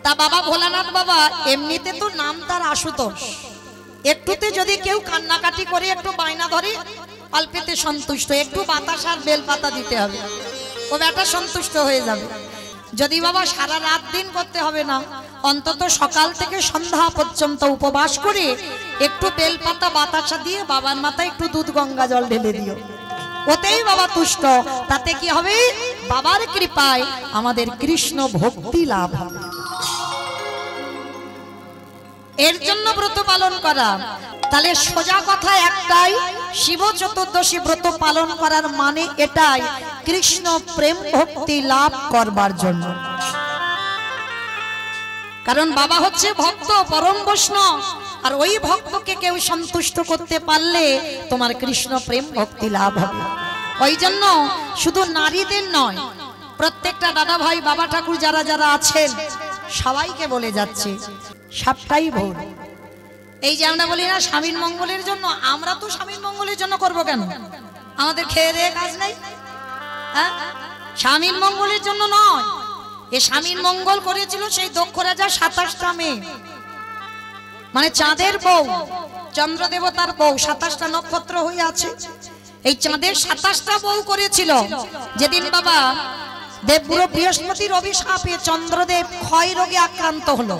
তা বাবা ভোলানাথ বাবা এমনিতে তো নাম তার আশুতোষ, একটুতে যদি কেউ কান্নাকাটি করে একটু বায়না ধরে অল্পেতে সন্তুষ্ট, একটু বাতাস আর বেলপাতা দিতে হবে, ও বেটা সন্তুষ্ট হয়ে যাবে। যদি বাবা সারা রাত দিন করতে হবে না, অন্তত সকাল থেকে সন্ধ্যা পর্যন্ত উপবাস করে একটু বেলপাতা বাতাসা দিয়ে বাবার মাথায় একটু দুধ গঙ্গা জল ঢেলে দিও, ওতেই বাবা তুষ্ট। তাতে কি হবে? বাবার কৃপায় আমাদের কৃষ্ণ ভক্তি লাভ হবে। এর জন্য ব্রত পালন করা। তাহলে সোজা কথা একটাই, শিব চতুর্দশী ব্রত পালন করার মানে এটাই, কৃষ্ণ প্রেম ভক্তি লাভ করবার জন্য। কারণ বাবা হচ্ছে ভক্ত, পরম বৈষ্ণব, আর ওই ভক্তকে কেউ সন্তুষ্ট করতে পারলে তোমার কৃষ্ণ প্রেম ভক্তি লাভ হবে। ওই জন্য শুধু নারীদের নয়, প্রত্যেকটা দাদা ভাই বাবা ঠাকুর যারা যারা আছেন সবাইকে বলে যাচ্ছে, সবটাই ভুল। এই যে আমরা বলি না স্বামীর মঙ্গলের জন্য, আমরা তো স্বামীর মঙ্গলের জন্য করব কেন? আমাদের খেয়ে দেয়ে কাজ নাই? হ্যাঁ, স্বামীর মঙ্গলের জন্য নয়। এ স্বামীর মঙ্গল করেছিল সেই দক্ষ রাজা 27টা মেয়ে, মানে চাঁদের বউ, চন্দ্র দেবতার বউ, 27টা নক্ষত্র হয়ে আছে। এই চাঁদের 27টা বউ করেছিল। যেদিন বাবা দেবগুরু বৃহস্পতির অভিশাপে চন্দ্রদেব ক্ষয় রোগে আক্রান্ত হলো,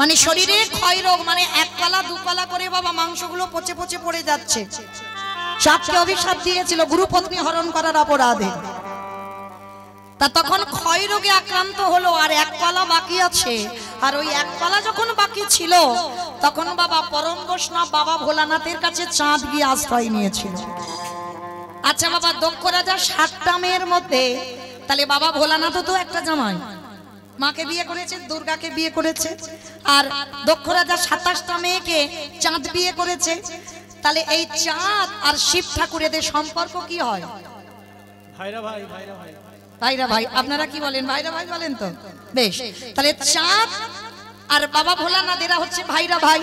মানে শরীরে ক্ষয় রোগ, মানে এক পালা দু পালা করে বাবা মাংসগুলো পচে পচে পড়ে যাচ্ছে। চাঁদকে অভিশাপ দিয়েছিল গুরুপত্নী হরণ করার অপরাধে। তা তখন ক্ষয় রোগে আক্রান্ত হলো, আর এক পালা বাকি আছে। আর ওই এক পালা যখন বাকি ছিল, তখন বাবা পরম বৈষ্ণব বাবা ভোলানাথের কাছে চাঁদ গিয়ে আশ্রয় নিয়েছিল। আচ্ছা বাবা, দক্ষ রাজা 60টা মেয়ের মধ্যে তাহলে বাবা ভোলানাথও তো একটা জামাই, মাকে বিয়ে করেছে, দুর্গাকে বিয়ে করেছে, আর দক্ষ রাজা 27টা মেয়েকে চাঁদ বিয়ে করেছে। তাহলে এই চাঁদ আর শিব ঠাকুর এদের সম্পর্ক কি হয়? ভাইরা ভাই, ভাইরা ভাই, ভাইরা ভাই। আপনারা কি বলেন? ভাইরা ভাই বলেন তো? বেশ, তাহলে চাঁদ আর বাবা ভোলানাথ এরা হচ্ছে ভাইরা ভাই।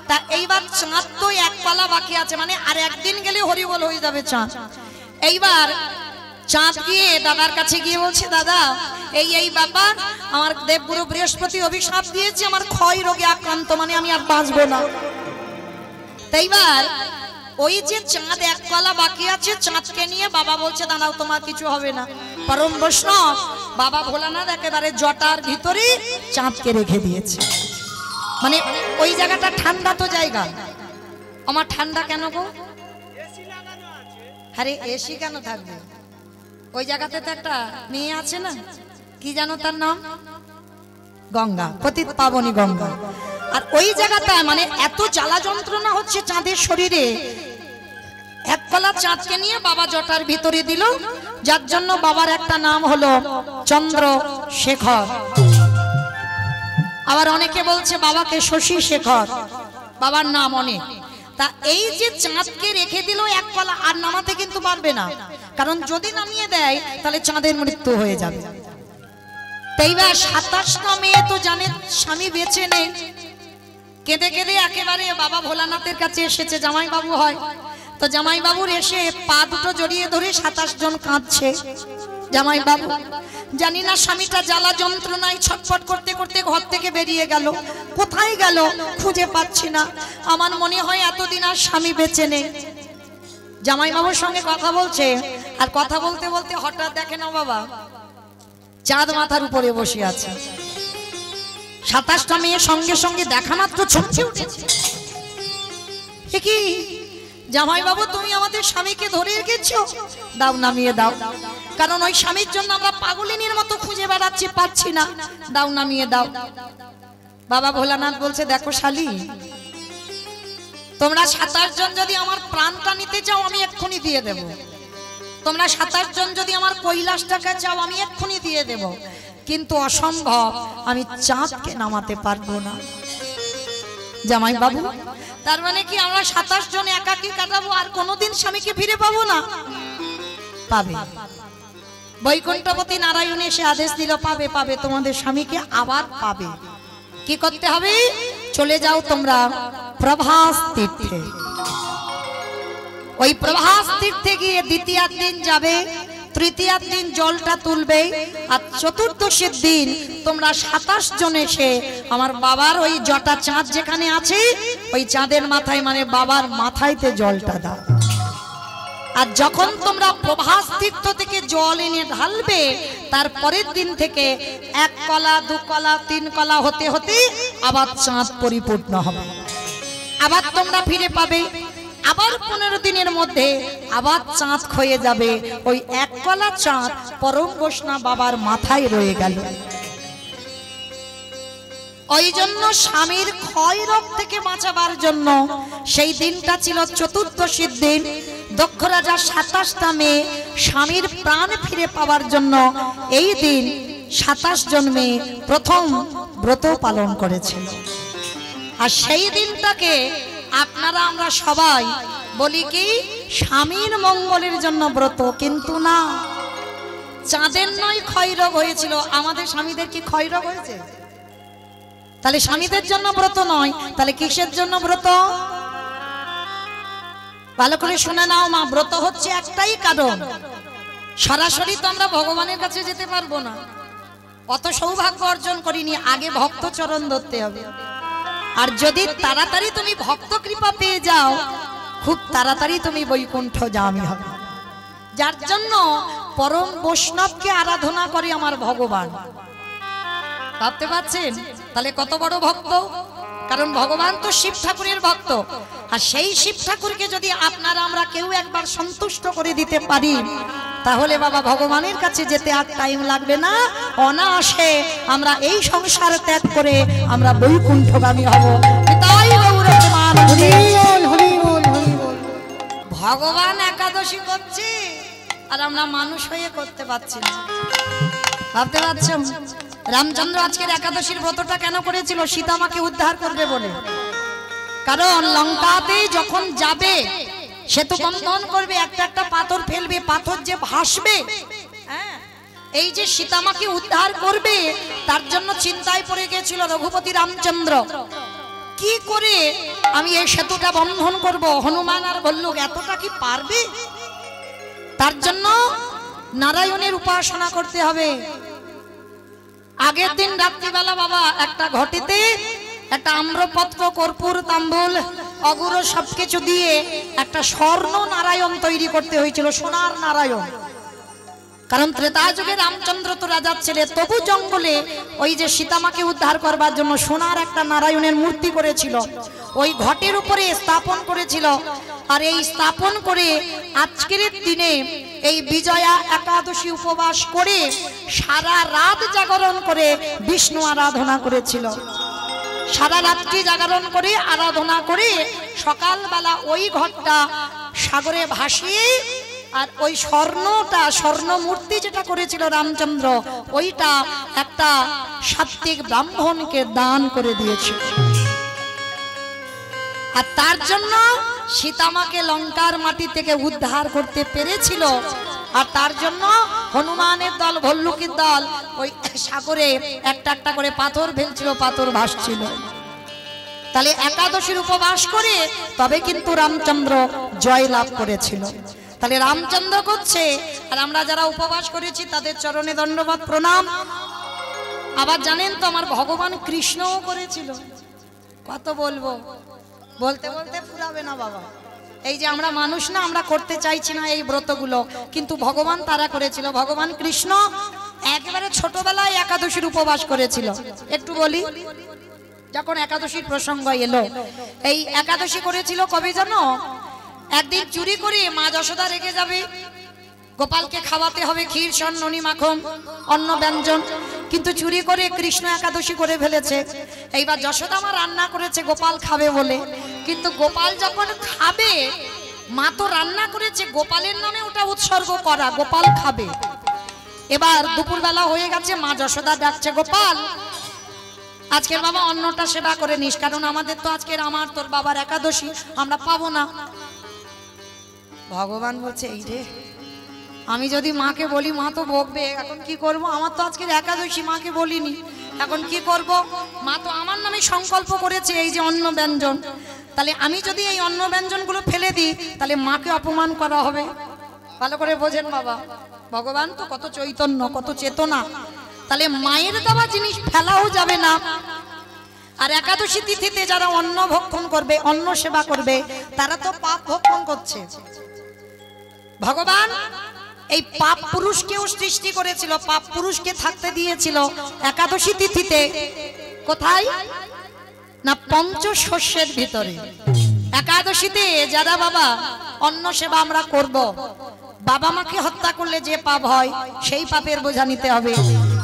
তা এইবার চাঁদ তো এক পালা বাকি আছে, মানে আর একদিন গেলে হরিবল হয়ে যাবে চাঁদ। এইবার চাঁদ গিয়ে দাদার কাছে গিয়ে বলছে, দাদা এই ব্যাপার, আমার দেবগুরু বৃহস্পতি অভিশাপ দিয়েছে, আমার ক্ষয় রোগে আক্রান্ত, মানে আমি আর বাঁচবো না। তাইবার ওই যে চাঁদ এক পালা বাকি আছে, চাঁদকে নিয়ে বাবা বলছে, দাঁড়াও তোমার কিছু হবে না। পরম বৈষ্ণব বাবা ভোলানাথ একেবারে জটার ভিতরে চাঁদকে রেখে দিয়েছে। মানে ওই জায়গাটা ঠান্ডা তো জায়গা। আমার ঠান্ডা কেন গো? আরে এসি কেন থাকবে? ওই জায়গাতে তো একটা মেয়ে আছে না, কি জানো তার নাম? গঙ্গা, পতিত পাবনী গঙ্গা। আর ওই জায়গাটা মানে এত জ্বালা যন্ত্রণা হচ্ছে চাঁদের শরীরে, এক পালা চাঁদকে নিয়ে বাবা জটার ভিতরে দিল, যার জন্য বাবার একটা নাম হলো চন্দ্রশেখর। আবার অনেকে বলছে বাবাকে শশী শেখর, বাবার নাম অনেক। তা এই যে চাঁদকে রেখে দিল এক পালা, আর নামাতে কিন্তু পারবে না, কারণ যদি নামিয়ে দেয় তাহলে চাঁদের মৃত্যু হয়ে যাবে। তাইবার 27টা মেয়ে তো জানে স্বামী বেঁচে নেই, কেঁদে কেঁদে একেবারে বাবা ভোলানাথের কাছে এসেছে, জামাই বাবু হয়। তো জামাই বাবুর এসে পা দুটো জড়িয়ে ধরে 27 জন কাঁদছে। জামাই বাবু জানি না স্বামীটা জ্বালা যন্ত্রণায় ছটফট করতে করতে ঘর থেকে বেরিয়ে গেল, কোথায় গেল খুঁজে পাচ্ছি না, আমার মনে হয় এতদিন আর স্বামী বেঁচে নেই। জামাই বাবুর সঙ্গে কথা বলছে, আর কথা বলতে বলতে হঠাৎ দেখে না বাবা চাঁদ মাথার উপরে বসে আছে। 27টা মেয়ে সঙ্গে সঙ্গে দেখা মাত্র ছুটে উঠেছে। কি জামাই বাবু, তুমি আমাদের স্বামীকে ধরে রেখেছো, দাও নামিয়ে দাও, কারণ ওই স্বামীর জন্য আমরা পাগলিনীর মতো খুঁজে বেড়াচ্ছি, পাচ্ছি না, দাও নামিয়ে দাও। বাবা ভোলানাথ বলছে, দেখো শালি, তোমরা 27 জন যদি আমার প্রাণটা নিতে চাও আমি এক্ষুনি দিয়ে দেব, তোমরা 27 জন যদি আমার কৈলাসটাকে চাও আমি এক্ষুনি দিয়ে দেব, কিন্তু অসম্ভব, আমি চাঁদকে নামাতে পারবো না। জামাই বাবু, তার মানে কি আমরা 27 জন একাকী কাটাবো, আর কোনোদিন স্বামীকে ফিরে পাবো না? পাবে। বৈকুণ্ঠপতি নারায়ণ এসে আদেশ দিল, পাবে পাবে, তোমাদের স্বামীকে আবার পাবে। কি করতে হবে? চলে যাও তোমরা প্রভাস তীর্থে। ওই প্রভাস তীর্থে গিয়ে দ্বিতীয় দিন যাবে, তৃতীয়ার দিন জলটা তুলবে, আর চতুর্দশীর দিন তোমরা 27 জন এসে আমার বাবার ওই জটা চাঁদ যেখানে আছে ওই চাঁদের মাথায় মানে বাবার মাথায়তে জলটা দাও। আর যখন তোমরা প্রভাস তীর্থ থেকে জল এনে ঢালবে তার পরের দিন থেকে 1 কলা 2 কলা 3 কলা হতে হতে আবার চাঁদ পরিপূর্ণ হবে, আবার তোমরা ফিরে পাবে। আবার 15 দিনের মধ্যে আবার চাঁদ ক্ষয়ে যাবে, ওই 1 কলা চাঁদ পরম বৈষ্ণব বাবার মাথায় রয়ে গেল। ওই জন্য স্বামীর ক্ষয় রোগ থেকে বাঁচাবার জন্য সেই দিনটা ছিল চতুর্দশীর দিন। দক্ষ রাজা 27টা মেয়ে স্বামীর প্রাণ ফিরে পাওয়ার জন্য এই দিন 27 জন মেয়ে প্রথম ব্রত পালন করেছিল। আর সেই দিনটাকে আপনারা আমরা সবাই বলি কি স্বামীর মঙ্গলের জন্য ব্রত, কিন্তু না, চাঁদের নয় ক্ষয় রোগ হয়েছিল, আমাদের স্বামীদের কি ক্ষয় রোগ হয়েছে? তাহলে স্বামীদের জন্য ব্রত নয়, তাহলে কিসের জন্য ব্রত? ভালো করে শুনে নাও মা, ব্রত হচ্ছে একটাই কারণ, সরাসরি তো আমরা ভগবানের কাছে যেতে পারবো না, অত সৌভাগ্য অর্জন করিনি, আগে ভক্ত চরণ ধরতে হবে। আর যদি তাড়াতাড়ি তুমি ভক্ত কৃপা পেয়ে যাও খুব তাড়াতাড়ি তুমি বৈকুণ্ঠগামী হবে। যার জন্য পরম বৈষ্ণবকে আরাধনা করে আমার ভগবান, ভাবতে পারছেন তাহলে কত বড় ভক্ত? কারণ ভগবান তো শিব ঠাকুরের ভক্ত, আর সেই শিব ঠাকুরকে যদি আপনারা আমরা কেউ একবার সন্তুষ্ট করে দিতে পারি তাহলে বাবা ভগবানের কাছে যেতে আর টাইম লাগবে না, অনায়াসে আমরা এই সংসার ত্যাগ করে আমরা বৈকুণ্ঠগামী হব। তাই ভগবান একাদশী করছে আর আমরা মানুষ হয়ে করতে পারছি না, ভাবতে পারছেন? রামচন্দ্র আজকের একাদশীর ব্রতটা কেন করেছিল? সীতামাকে উদ্ধার করবে বলে। কারণ লঙ্কাতে যখন যাবে সেতু বন্ধন করবে, একটা একটা পাথর ফেলবে, পাথর যে ভাসবে, এই যে সীতামাকে উদ্ধার করবে তার জন্য চিন্তায় পড়ে গেছিল রঘুপতি রামচন্দ্র, কি করে আমি এই সেতুটা বন্ধন করব? হনুমান আর ভল্লুক এতটা কি পারবে? তার জন্য নারায়ণের উপাসনা করতে হবে। আগের দিন রাত্রিবেলা বাবা একটা ঘটিতে একটা আম্রপত্র, কর্পূর, তাম্বুল, অগুর সবকিছু দিয়ে একটা স্বর্ণ নারায়ণ তৈরি করতে হয়েছিল, সোনার নারায়ণ। কারণ ত্রেতা যুগে রামচন্দ্র তো রাজার ছেলে, তবু জঙ্গলে ওই যে সীতামাকে উদ্ধার করবার জন্য সোনার একটা নারায়ণের মূর্তি করেছিল, ওই ঘটের উপরে স্থাপন করেছিল। আর এই স্থাপন করে আজকের দিনে এই বিজয়া একাদশী উপবাস করে সারা রাত জাগরণ করে বিষ্ণু আরাধনা করেছিল। সারা রাত্রি জাগরণ করে আরাধনা করে সকালবেলা ওই ঘটটা সাগরে ভাসিয়ে আর ওই স্বর্ণটা, স্বর্ণ মূর্তি যেটা করেছিল রামচন্দ্র, ওইটা একটা সাত্ত্বিক ব্রাহ্মণকে দান করে দিয়েছিল। আর তার জন্য সীতামাকে লঙ্কার মাটি থেকে উদ্ধার করতে পেরেছিল। আর তার জন্য হনুমানের দল, ভল্লুকের দল ওই সাগরে একটা একটা করে পাথর ফেলছিল, পাথর ভাসছিল। তাহলে একাদশীর উপবাস করে তবে কিন্তু রামচন্দ্র জয় লাভ করেছিল। তাহলে রামচন্দ্র করছে আর আমরা যারা উপবাস করেছি তাদের চরণে দণ্ডবাদ প্রণাম। আবার জানেন তো আমার ভগবান কৃষ্ণও করেছিল। কত বলবো, বলতে বলতে ফুরাবে না বাবা। এই যে আমরা মানুষ না, আমরা করতে চাইছি না এই ব্রতগুলো, কিন্তু ভগবান তারা করেছিল। ভগবান কৃষ্ণ একেবারে ছোটবেলায় একাদশীর উপবাস করেছিল। একটু বলি, যখন একাদশীর প্রসঙ্গ এলো, এই একাদশী করেছিল কবে জানো? একদিন চুরি করে মা যশোদা রেগে যাবে, গোপালকে খাওয়াতে হবে ক্ষীর, ননি, মাখন, অন্ন ব্যঞ্জন, কিন্তু চুরি করে কৃষ্ণ একাদশী করে ফেলেছে। এইবার যশোদা মা রান্না করেছে গোপাল খাবে বলে, কিন্তু গোপাল যখন খাবে, মা তো রান্না করেছে গোপালের নামে ওটা উৎসর্গ করা, গোপাল খাবে। এবার দুপুরবেলা হয়ে গেছে, মা যশোদা ডাকছে, গোপাল আজকের বাবা অন্নটা সেবা করে নিস, কারণ আমাদের তো আজকের আমার তোর বাবার একাদশী, আমরা পাবো না। ভগবান বলছে, এই রে, আমি যদি মাকে বলি মা তো বকবে, এখন কি করব? আমার তো আজকের একাদশী, মাকে বলিনি, এখন কি করব? মা তো আমার নামে সংকল্প করেছে এই যে অন্ন ব্যঞ্জন, তাহলে আমি যদি এই অন্ন ব্যঞ্জনগুলো ফেলে দিই তাহলে মাকে অপমান করা হবে। ভালো করে বোঝেন বাবা, ভগবান তো কত চৈতন্য, কত চেতনা, তাহলে মায়ের দেওয়া জিনিস ফেলাও যাবে না। আর একাদশী তিথিতে যারা অন্ন ভক্ষণ করবে, অন্ন সেবা করবে, তারা তো পাপ ভক্ষণ করছে। ভগবান এই পাপ পুরুষকেও সৃষ্টি করেছিল, পাপ পুরুষকে থাকতে দিয়েছিল একাদশী তিথিতে। কোথায় না, পঞ্চশস্যের ভিতরে। একাদশীতে যারা বাবা অন্ন সেবা আমরা করব, বাবা মাকে হত্যা করলে যে পাপ হয় সেই পাপের বোঝা নিতে হবে।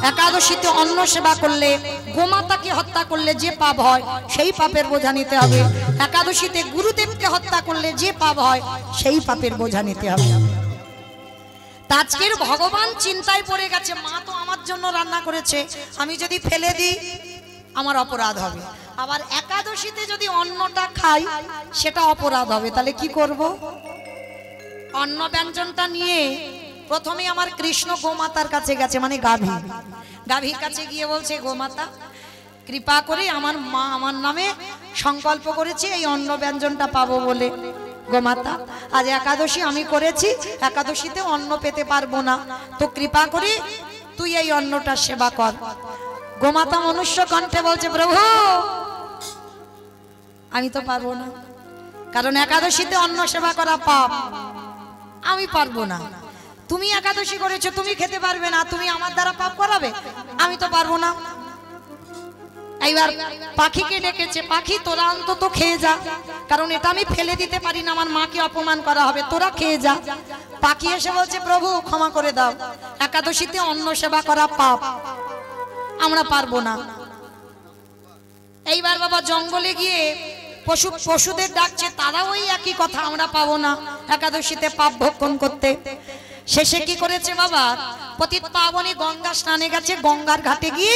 একাদশীতে অন্ন সেবা করলে, গোমাতাকে হত্যা করলে যে পাপ হয় সেই পাপের বোঝা নিতে হবে। একাদশীতে গুরুদেবকে হত্যা করলে যে পাপ হয় সেই পাপের বোঝা নিতে হবে। আজকের ভগবান চিন্তায় পড়ে গেছে, মা তো আমার জন্য রান্না করেছে, আমি যদি ফেলে দিই আমার অপরাধ হবে। আবার একাদশীতে যদি অন্নটা খাই সেটা অপরাধ হবে, তাহলে কি করব? অন্ন ব্যঞ্জনটা নিয়ে প্রথমে আমার কৃষ্ণ গোমাতার কাছে গেছে, মানে গাভীর কাছে গিয়ে বলছে, গোমাতা কৃপা করে আমার মা আমার নামে সংকল্প করেছে এই অন্ন ব্যঞ্জনটা পাবো বলে। গোমাতা আজ একাদশী আমি করেছি, একাদশীতে অন্ন পেতে পারবো না, তো কৃপা করে তুই এই অন্নটা সেবা কর। গোমাতা মনুষ্য কণ্ঠে বলছে, প্রভু আমি তো পারবো না, কারণ একাদশীতে অন্ন সেবা করা পাপ, আমি পারবো না। তুমি একাদশী করেছো, তুমি খেতে পারবে না, তুমি আমার দ্বারা পাপ করাবে, আমি তো পারবো না। এইবার পাখিকে ডেকেছে, পাখি তোরা অন্তত খেয়ে যা, কারণ এটা আমি ফেলে দিতে পারি না, আমার মাকে অপমান করা হবে, তোরা খেয়ে যা। পাখি এসে বলছে, প্রভু ক্ষমা করে দাও, একাদশীতে অন্ন সেবা করা পাপ, আমরা পারবো না। এইবার বাবা জঙ্গলে গিয়ে পশুদের ডাকছে, তারা ওই একই কথা, আমরা পাবো না একাদশীতে পাপ ভক্ষণ করতে। শেষে কি করেছে বাবা, পতিত পাবনী গঙ্গা স্নানে গেছে, গঙ্গার ঘাটে গিয়ে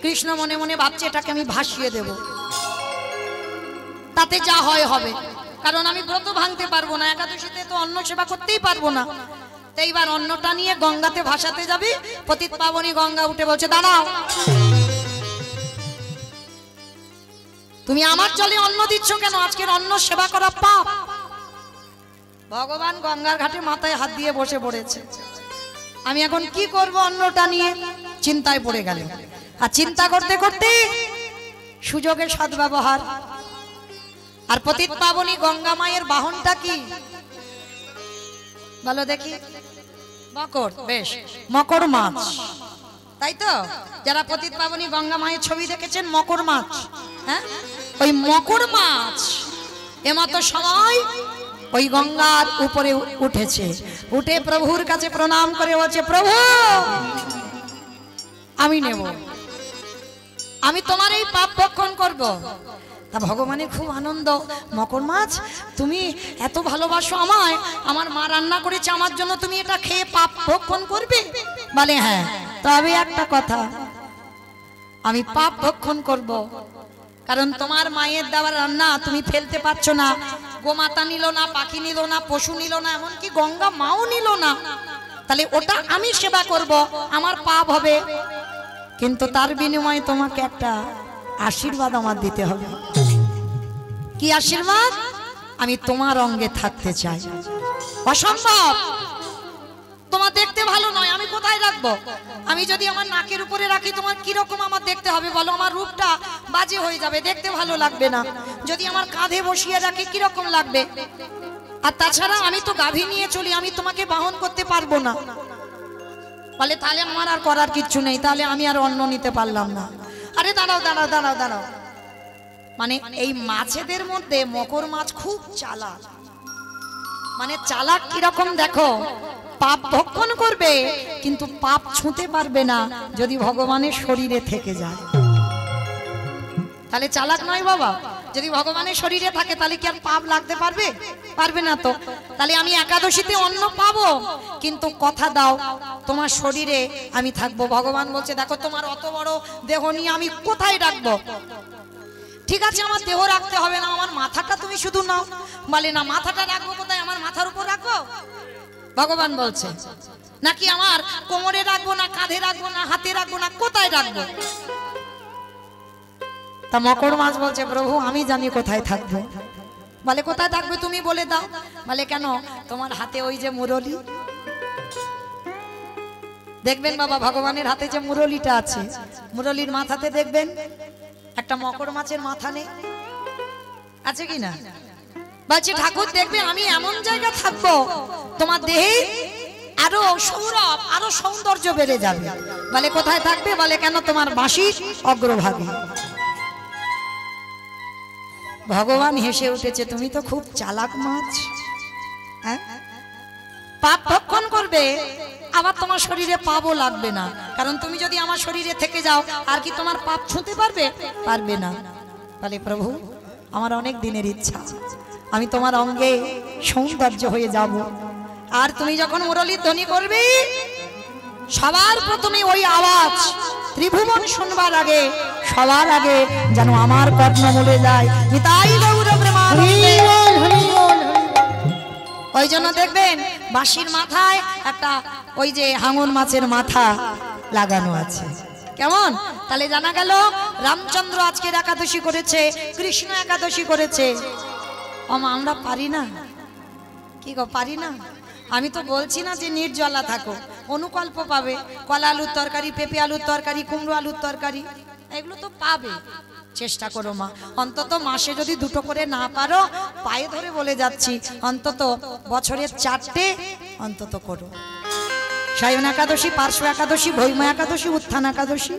কৃষ্ণ মনে মনে ভাবছে এটাকে আমি ভাসিয়ে দেব, তাতে যা হয় হবে, কারণ আমি ব্রত ভাঙতে পারবো না, একাদশীতে তো অন্ন সেবা করতেই পারবো না। তো এইবার অন্নটা নিয়ে গঙ্গাতে ভাসাতে যাবে, পতিত পাবনী গঙ্গা উঠে বলছে, দাঁড়াও, তুমি আমার জলে অন্ন দিচ্ছ কেন? আজকের অন্ন সেবা করা পাপ। ভগবান গঙ্গার ঘাটে মাথায় হাত দিয়ে বসে পড়েছে, আমি এখন কি করব অন্নটা নিয়ে, চিন্তায় পড়ে গেল। আর চিন্তা করতে করতে সুযোগের সদ্ব্যবহার। আর পতিত পাবনী গঙ্গা মায়ের বাহনটা কি বলো দেখি? মকর, বেশ, মকর মাছ, তাই তো? যারা পতিত পাবনী গঙ্গা মায়ের ছবি দেখেছেন, মকর মাছ, হ্যাঁ, ওই মকর মাছ এমতো সময় ওই গঙ্গার উপরে উঠেছে, উঠে প্রভুর কাছে প্রণাম করে বলছে, প্রভু আমি নেব, আমি তোমার এই পাপ ভক্ষণ করব। তা ভগবানের খুব আনন্দ, মকর মাছ তুমি এত ভালোবাসো আমায়, আমার মা রান্না করেছে আমার জন্য, তুমি এটা খেয়ে পাপ ভক্ষণ করবে? বলে হ্যাঁ, তবে একটা কথা, আমি পাপ ভক্ষণ করব, কারণ তোমার মায়ের দেওয়া রান্না তুমি ফেলতে পারছো না, গোমাতা নিল না, পাখি নিল না, পশু নিল না, এমনকি গঙ্গা মাও নিল না, তাহলে ওটা আমি সেবা করব, আমার পাপ হবে, কিন্তু তার বিনিময়ে তোমাকে একটা আশীর্বাদ আমার দিতে হবে। কি আশীর্বাদ? আমি তোমার অঙ্গে থাকতে চাই। অসম্ভব, তোমার দেখতে ভালো নয়, আমি কোথায় রাখবো? আমি যদি আমার নাকের উপরে রাখি তোমার কিরকম আমার দেখতে হবে বলো? আমার রূপটা বাজে হয়ে যাবে, দেখতে ভালো লাগবে না। যদি আমার কাঁধে বসিয়ে রাখি কিরকম লাগবে? আর তাছাড়া আমি তো গাভী নিয়ে চলি, আমি তোমাকে বাহন করতে পারবো না। বলে তাহলে আমার আর করার কিচ্ছু নেই, তাহলে আমি আর অন্ন নিতে পারলাম না। আরে দাঁড়াও দাঁড়াও দাঁড়াও দাঁড়াও, মানে এই মাছেদের মধ্যে মকর মাছ খুব চালাক। মানে চালাক কিরকম দেখো, পাপ ভক্ষণ করবে কিন্তু পাপ ছুঁতে পারবে না যদি ভগবানের শরীরে থেকে যায়, তাহলে চালাক নয় বাবা। যদি ভগবানের শরীরে থাকে তাহলে কি আর পাপ লাগতে পারবে? পারবে না তো। তাহলে আমি একাদশীতে অন্ন পাবো, কিন্তু কথা দাও তোমার শরীরে আমি থাকবো। ভগবান বলছে দেখো তোমার অত বড় দেহ নিয়ে আমি কোথায় রাখবো? ঠিক আছে আমার দেহ রাখতে হবে না, আমার মাথাটা তুমি শুধু নাও। বলে না, মাথাটা রাখবো কোথায়? আমার মাথার উপর রাখবো? ভগবান বলছে নাকি আমার কোমরে রাখবো না, কাঁধে রাখবো না, হাতে রাখবো না, কোথায় রাখবো? তা মকর মাছ বলছে প্রভু আমি জানি কোথায় থাকবো। বলে কোথায় থাকবে তুমি বলে দাও। বলে কেন, তোমার হাতে ওই যে মুরলি, দেখবেন বাবা ভগবানের হাতে যে মুরলিটা আছে, মুরলির মাথাতে দেখবেন একটা মকর মাছের মাথা নেই, আছে কি না? বলছে ঠাকুর দেখবে আমি এমন জায়গা থাকবো তোমার দেহে আরো সৌরভ আরো সৌন্দর্য বেড়ে যাবে। বলে কোথায় থাকবে? বলে কেন তোমার বাঁশির অগ্রভাগে। ভগবান হেসে উঠেছে, তুমি তো খুব চালাক মাছ, হ্যাঁ? পাপ ভক্ষণ করবে আবার তোমার শরীরে পাপও লাগবে না, কারণ তুমি যদি আমার শরীরে থেকে যাও আর কি তোমার পাপ ছুঁতে পারবে? পারবে না। বলে প্রভু আমার অনেক দিনের ইচ্ছা, আমি তোমার অঙ্গে সৌন্দর্য হয়ে যাব। আর তুমি যখন মুরলীর ধ্বনি করবে সবার প্রথমে ওই আওয়াজ ত্রিভুবন শুনবার আগে সবার আগে যেন আমার কর্ণমূলে যায়। নিতাই গৌর প্রেমানন্দে। ওই জন্য দেখবেন বাঁশির মাথায় একটা ওই যে হাঙর মাছের মাথা লাগানো আছে। কেমন? তাহলে জানা গেল রামচন্দ্র আজকের একাদশী করেছে, কৃষ্ণ একাদশী করেছে। আমরা পারি না? কি গো পারি না? আমি তো বলছি না যে নির্জলা থাকো, অনুকল্প পাবে। কলা আলুর তরকারি, পেঁপে আলুর তরকারি, কুমড়ো আলুর তরকারি, এগুলো তো পাবে। চেষ্টা করো মা, অন্তত মাসে যদি দুটো করে না পারো পায়ে ধরে বলে যাচ্ছি অন্তত বছরে 4টে অন্তত করো। সায়ন একাদশী, পার্শ্ব একাদশী, ভৈম একাদশী, উত্থান একাদশী,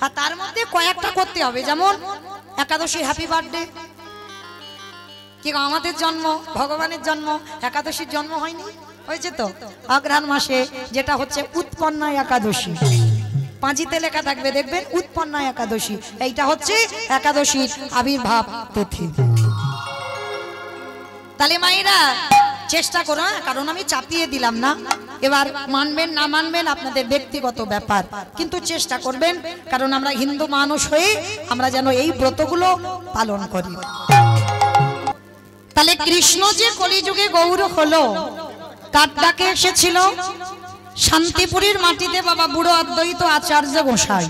আর তার মধ্যে কয়েকটা করতে হবে। যেমন একাদশী হ্যাপি বার্থডে। কি আমাদের জন্ম, ভগবানের জন্ম, একাদশীর জন্ম হয়নি? হয়েছে তো। অগ্রহায়ণ মাসে যেটা হচ্ছে উৎপন্না একাদশী, পাঁজিতে লেখা থাকবে দেখবেন উৎপন্না একাদশী, এইটা হচ্ছে একাদশীর আবির্ভাব তিথি। তাহলে মায়েরা চেষ্টা করো, কারণ আমি চাপিয়ে দিলাম না। এবার মানবেন না মানবেন আপনাদের ব্যক্তিগত ব্যাপার, কিন্তু চেষ্টা করবেন, কারণ আমরা হিন্দু মানুষ হয়ে আমরা যেন এই ব্রতগুলো পালন করি। তাহলে কৃষ্ণ যে কলিযুগে গৌর হলো কার ডাকে এসেছিল? শান্তিপুরীর মাটিতে বাবা বুড়ো অদ্বৈত আচার্য গোসাই।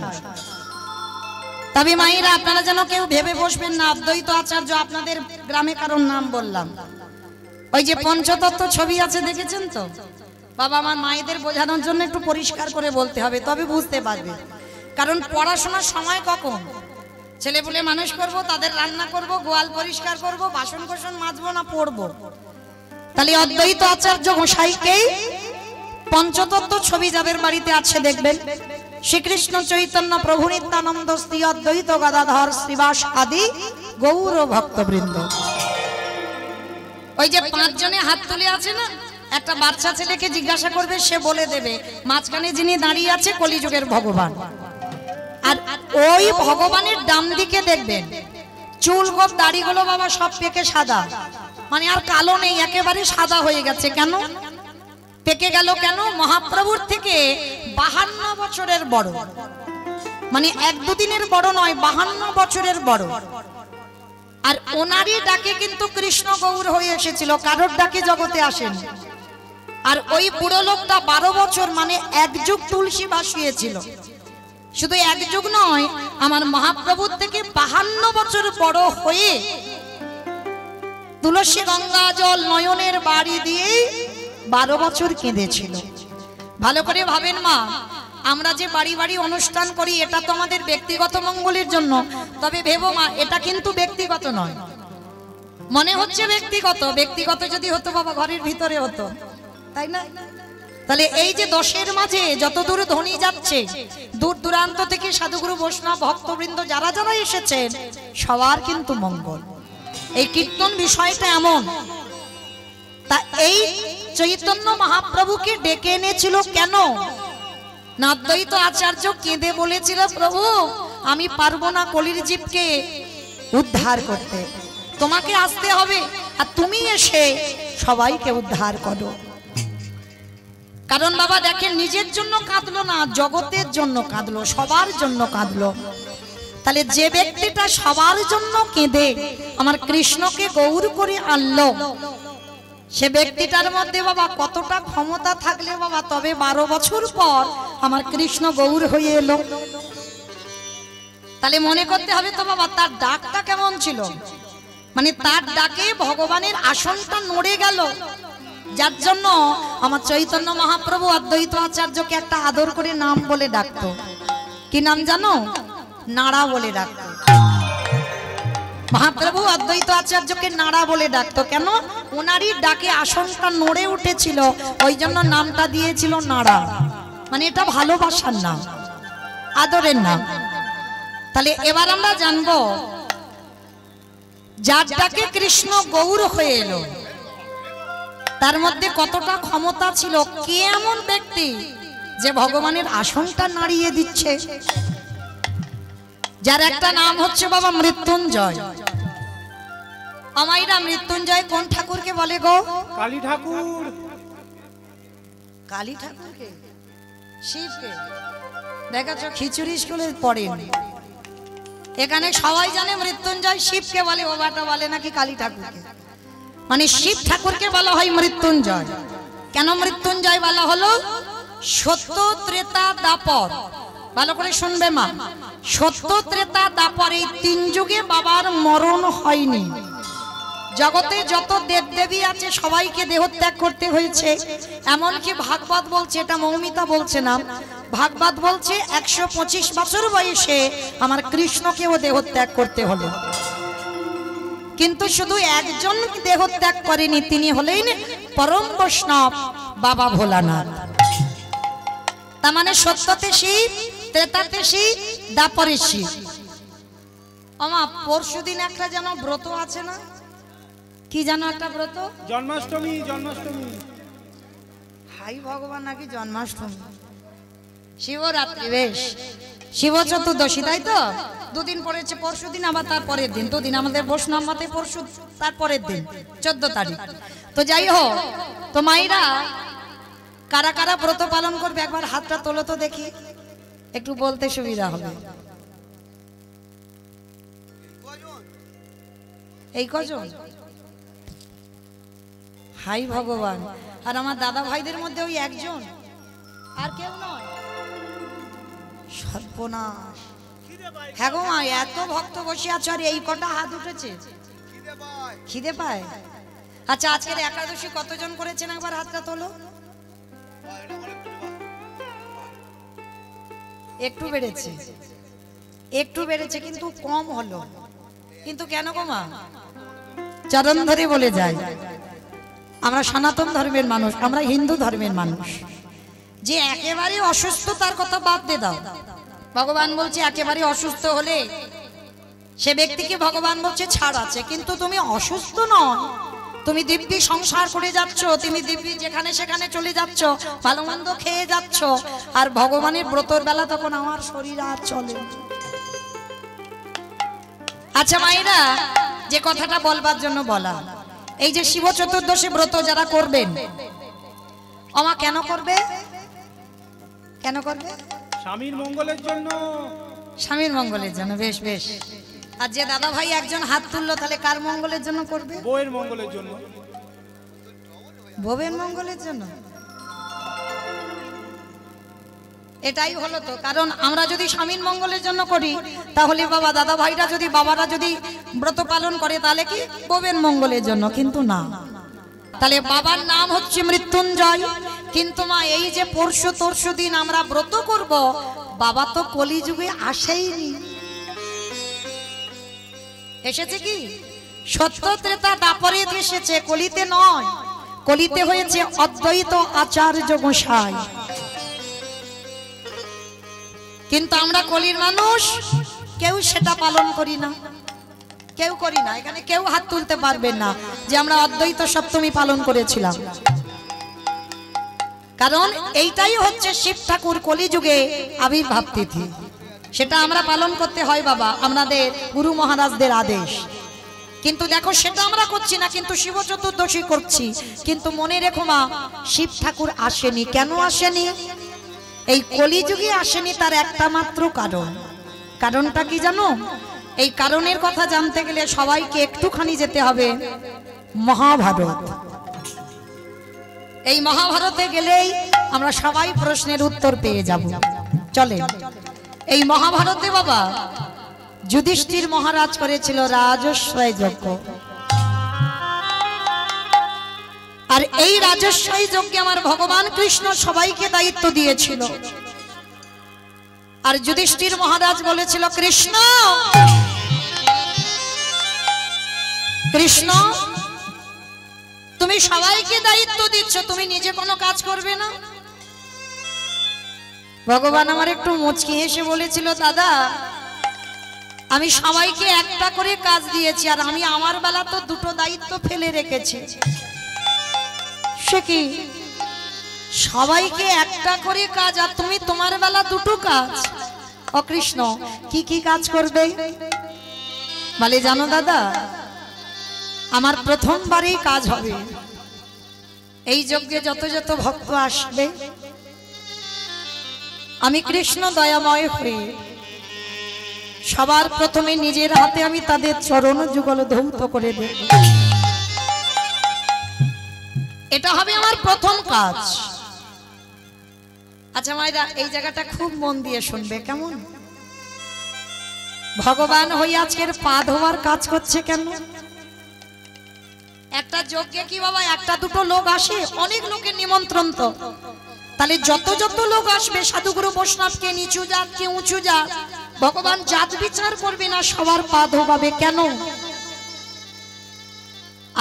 তবে মায়েরা আপনারা যেন কেউ ভেবে বসবেন না অদ্বৈত আচার্য আপনাদের গ্রামে কারোর নাম বললাম। ওই যে পঞ্চতত্ত্ব ছবি আছে দেখেছেন তো? বাবা আমার মায়েদের বোঝানোর জন্য একটু পরিষ্কার করে বলতে হবে, তবে বুঝতে পারবে। কারণ পড়াশোনার সময় কখন? ছেলে পুলে মানুষ করব, তাদের রান্না করব, গোয়াল পরিষ্কার করব, বাসন কোসন মাজবো না পড়বো। তাহলে অদ্বৈত আচার্য গোসাইকেই পঞ্চতত্ত্ব ছবি যাদের বাড়িতে আছে দেখবেন, শ্রীকৃষ্ণ চৈতন্য প্রভু নিত্যানন্দ শ্রী অদ্বৈত গদাধর শ্রীবাস আদি গৌর ভক্তবৃন্দ। ওই যে 5 জনে হাত তুলে আছে না, একটা বাচ্চা ছেলেকে জিজ্ঞাসা করবে, সে বলে দেবে মাঝখানে যিনি দাঁড়িয়ে আছে কলিযুগের ভগবান। আর ওই ভগবানের ডান দিকে দেখবেন চুল গোপ দাড়িগুলো বাবা সব পেকে সাদা, মানে আর কালো নেই, একেবারে সাদা হয়ে গেছে। কেন পেকে গেল? কেন? মহাপ্রভুর থেকে 52 বছরের বড়, মানে 1-2 দিনের বড় নয়, 52 বছরের বড়। আর ওনারই ডাকে কিন্তু কৃষ্ণ গৌর হয়ে এসেছিল, কারোর ডাকে জগতে আসেন। আর ওই বুড়ো লোকটা 12 বছর মানে 1 যুগ তুলসী ভাসিয়েছিল। শুধু 1 যুগ নয়, আমার মহাপ্রভুর থেকে 52 বছর বড় হয়ে তুলসী গঙ্গা জল নয়নের বাড়ি দিয়ে 12 বছর কেঁদেছিল। ভালো করে ভাবেন মা, আমরা যে বাড়ি বাড়ি অনুষ্ঠান করি এটা তো আমাদের ব্যক্তিগত মঙ্গলের জন্য, তবে ভেবো মা এটা কিন্তু ব্যক্তিগত নয়। মনে হচ্ছে ব্যক্তিগত, ব্যক্তিগত যদি হতো বাবা ঘরের ভিতরে হতো, তাই না? তাহলে এই যে 10-এর মাঝে যত দূর ধ্বনি যাচ্ছে, দূর দূরান্ত থেকে সাধুগুরু বৈষ্ণব ভক্তবৃন্দ যারা যারা এসেছেন সবার কিন্তু মঙ্গল। এই কীর্তন বিষয়টা এমন। তা এই চৈতন্য মহাপ্রভুকে ডেকে এনেছিল কেন? না অদ্বৈত আচার্য কেঁদে বলেছিল, প্রভু আমি পারবো না কলির জীবকে উদ্ধার করতে, তোমাকে আসতে হবে, আর তুমি এসে সবাইকে উদ্ধার করো। কারণ বাবা দেখেন নিজের জন্য কাঁদলো না, জগতের জন্য কাঁদলো, সবার জন্য কাঁদলো। তাহলে যে ব্যক্তিটা সবার জন্য কেঁদে আমার কৃষ্ণকে গৌর করে আনলো, সে ব্যক্তিটার মধ্যে বাবা কতটা ক্ষমতা থাকলে বাবা তবে 12 বছর পর আমার কৃষ্ণ গৌর হয়ে এলো। তাহলে মনে করতে হবে তো বাবা তার ডাকটা কেমন ছিল, মানে তার ডাকে ভগবানের আসনটা নড়ে গেল। যার জন্য আমার চৈতন্য মহাপ্রভু অদ্বৈত আচার্যকে একটা আদর করে নাম বলে ডাকতো। কি নাম জানো? নাড়া বলে ডাকতো। মহাপ্রভু অদ্বৈত আচার্যকে নাড়া বলে ডাকতো। কেন? ওনারই ডাকে আসনটা নড়ে উঠেছিল, ওই জন্য নামটা দিয়েছিল নাড়া। মানে এটা ভালোবাসার নাম, আদরের নাম। তাহলে এবার আমরা জানবো যার ডাকে কৃষ্ণ গৌর হয়ে এলো তার মধ্যে কতটা ক্ষমতা ছিল। কে এমন ব্যক্তি যে ভগবানের আসনটা নাড়িয়ে দিচ্ছে? যার একটা নাম হচ্ছে বাবা মৃত্যুঞ্জয়। আমাইরা মৃত্যুঞ্জয় কোন ঠাকুরকে বলে গো? কালী ঠাকুর। কালী ঠাকুরকে? শিবকে? দেখাচ্ছ খিচুড়ি স্কুলে পড়েন, এখানে সবাই জানে মৃত্যুঞ্জয় শিবকে বলে, ও বাটা বলে নাকি কালী ঠাকুরকে। মানে শিব ঠাকুরকে বলা হয় মৃত্যুঞ্জয়। কেন মৃত্যুঞ্জয় বলা হলো? সত্য ত্রেতা দাপর, ভালো করে শুনবে মা, সত্য ত্রেতা দাপর এই তিন যুগে বাবার মরণ হয়নি। জগতে যত দেবদেবী আছে সবাইকে দেহত্যাগ করতে হয়েছে। এমনকি ভাগবত বলছে, এটা মৌমিতা বলছে না, ভাগবত বলছে 125 বছর বয়সে আমার কৃষ্ণকেও দেহত্যাগ করতে হলো। কিন্তু শুধু একজন দেহত্যাগ করেনি, তিনি হলেন পরম বৈষ্ণব বাবা ভোলানাথ। তার মানে সত্যতে শিব, ত্রেতাতে শিব, দাপরে শিব। আমা পরশুদিন একটা যেন ব্রত আছে না, কি জানো একটা ব্রত? জন্মাষ্টমী। জন্মাষ্টমী। হাই ভগবান, নাকি জন্মাষ্টমী? শিবরাত্রি, বেশ, শিব চতুর্দশী, তাই তো? দুদিন পড়েছে, পরশুদিন আবার তার পরের দিন, দুদিন আমাদের বৈষ্ণব মতে পরশু তার পরের দিন 14 তারিখ। তো যাই হোক, তো মাইরা কারা কারা ব্রত পালন করবে একবার হাতটা তোলো তো দেখি, একটু বলতে সুবিধা হবে। এই কজন? হাই ভগবান। আর আমার দাদা ভাইদের মধ্যে ওই একজন, আর কেউ নয়। সর্বনাশ। হ্যাঁ গো মা, এত ভক্ত বসে আছো আর এই কটা হাত উঠেছে, খিদে পায়। আচ্ছা, আজকের একাদশী কতজন করেছেন একবার হাতটা তোলো। একটু বেড়েছে, একটু বেড়েছে, কিন্তু কম হলো। কিন্তু কেন গো মা? চরণ ধরে বলে যায়, আমরা সনাতন ধর্মের মানুষ, আমরা হিন্দু ধর্মের মানুষ। যে একেবারে অসুস্থ তার কথা বাদ দিয়ে দাও। ভগবান বলছে একেবারে অসুস্থ হলে সে ব্যক্তিকে ভগবান বলছে ছাড় আছে। কিন্তু তুমি অসুস্থ নয়, তুমি দিব্যি সংসার করে যাচ্ছ, তুমি দিব্যি যেখানে সেখানে চলে যাচ্ছ, ভালো মন্দ খেয়ে যাচ্ছ, আর ভগবানের ব্রতর বেলা তখন আমার শরীর আর চলে। আচ্ছা মায়েরা, যে কথাটা বলবার জন্য বলা, এই যে শিব চতুর্দশী ব্রত যারা করবেন, আমা কেন করবে? কেন করবে? স্বামীর মঙ্গলের জন্য। স্বামীর মঙ্গলের জন্য, বেশ বেশ। আর যে দাদা ভাই একজন হাত তুললো, তাহলে কার মঙ্গলের জন্য করবে? বউয়ের মঙ্গলের জন্য। বউয়ের মঙ্গলের জন্য? এটাই হলো তো, কারণ আমরা যদি স্বামীর মঙ্গলের জন্য করি, তাহলে বাবা দাদা ভাইরা যদি, বাবারা যদি ব্রত পালন করে, তাহলে কি বউয়ের মঙ্গলের জন্য? কিন্তু না। তাহলে বাবার নাম হচ্ছে মৃত্যুঞ্জয়। কিন্তু মা, এই যে পরশু দিন আমরা ব্রত করব, বাবা তো কলিযুগে আসেইনি। এসেছে কি? সত্য ত্রেতা দাপরে এসেছে, কলিতে নয়। কলিতে হয়েছে অদ্বৈত আচার্য গোসাই। কিন্তু আমরা কলির মানুষ, কেউ সেটা পালন করি না, কেউ করি না। এখানে কেউ হাত তুলতে পারবেন না যে আমরা অদ্বৈত সপ্তমী পালন করেছিলাম। কারণ এইটাই হচ্ছে শিব ঠাকুর কলিযুগে আবির্ভাব তিথি, সেটা আমরা পালন করতে হয় বাবা, আমাদের গুরু মহারাজদের আদেশ। কিন্তু দেখো সেটা আমরা করছি না, কিন্তু শিব চতুর্দশী করছি। কিন্তু মনে রেখো মা, শিব ঠাকুর আসেনি। কেন আসেনি? এই কলিযুগে আসেনি, তার একটা মাত্র কারণ। কারণটা কি জানো? এই কারণের কথা জানতে গেলে সবাইকে একটুখানি যেতে হবে মহাভারত। এই মহাভারতে গেলেই আমরা সবাই প্রশ্নের উত্তর পেয়ে যাব। চলে, এই মহাভারতে বাবা যুধিষ্ঠির মহারাজ করেছিল রাজস্বয় যজ্ঞ। আর এই রাজস্বই যজ্ঞে আমার ভগবান কৃষ্ণ সবাইকে দায়িত্ব দিয়েছিল। আর যুধিষ্ঠির মহারাজ বলেছিল, কৃষ্ণ কৃষ্ণ তুমি সবাইকে দায়িত্ব দিচ্ছ, তুমি নিজে কোনো কাজ করবে না? ভগবান আমার একটু মুচকি হেসে বলেছিল, দাদা আমি সবাইকে একটা করে কাজ দিয়েছি, আর আমি আমার বেলা তো দুটো দায়িত্ব ফেলে রেখেছি। সে কি, সবাইকে একটা করে কাজ আর তুমি তোমার বেলা দুটো কাজ? ও কৃষ্ণ, কি কি কাজ করবে? বলে, জানো দাদা, আমার প্রথমবারই কাজ হবে, এই যজ্ঞে যত যত ভক্ত আসবে আমি কৃষ্ণ দয়াময় হয়ে সবার প্রথমে নিজের হাতে আমি তাদের চরণ যুগল ধৌত করে দেব। এটা হবে আমার প্রথম কাজ। আচ্ছা মায়েরা, এই জায়গাটা খুব মন দিয়ে শুনবে কেমন? ভগবান হয়ে আজকের পা ধোয়ার কাজ করছে কেন? একটা যজ্ঞে কি বাবা একটা দুটো লোক আসে? অনেক লোকের নিমন্ত্রণ তো। তাহলে যত যত লোক আসবে, সাধুগুরু বৈষ্ণবকে, নিচু জাত কে উঁচু জাত, ভগবান জাত বিচার করবে না, সবার পা ধোবাবে কেন?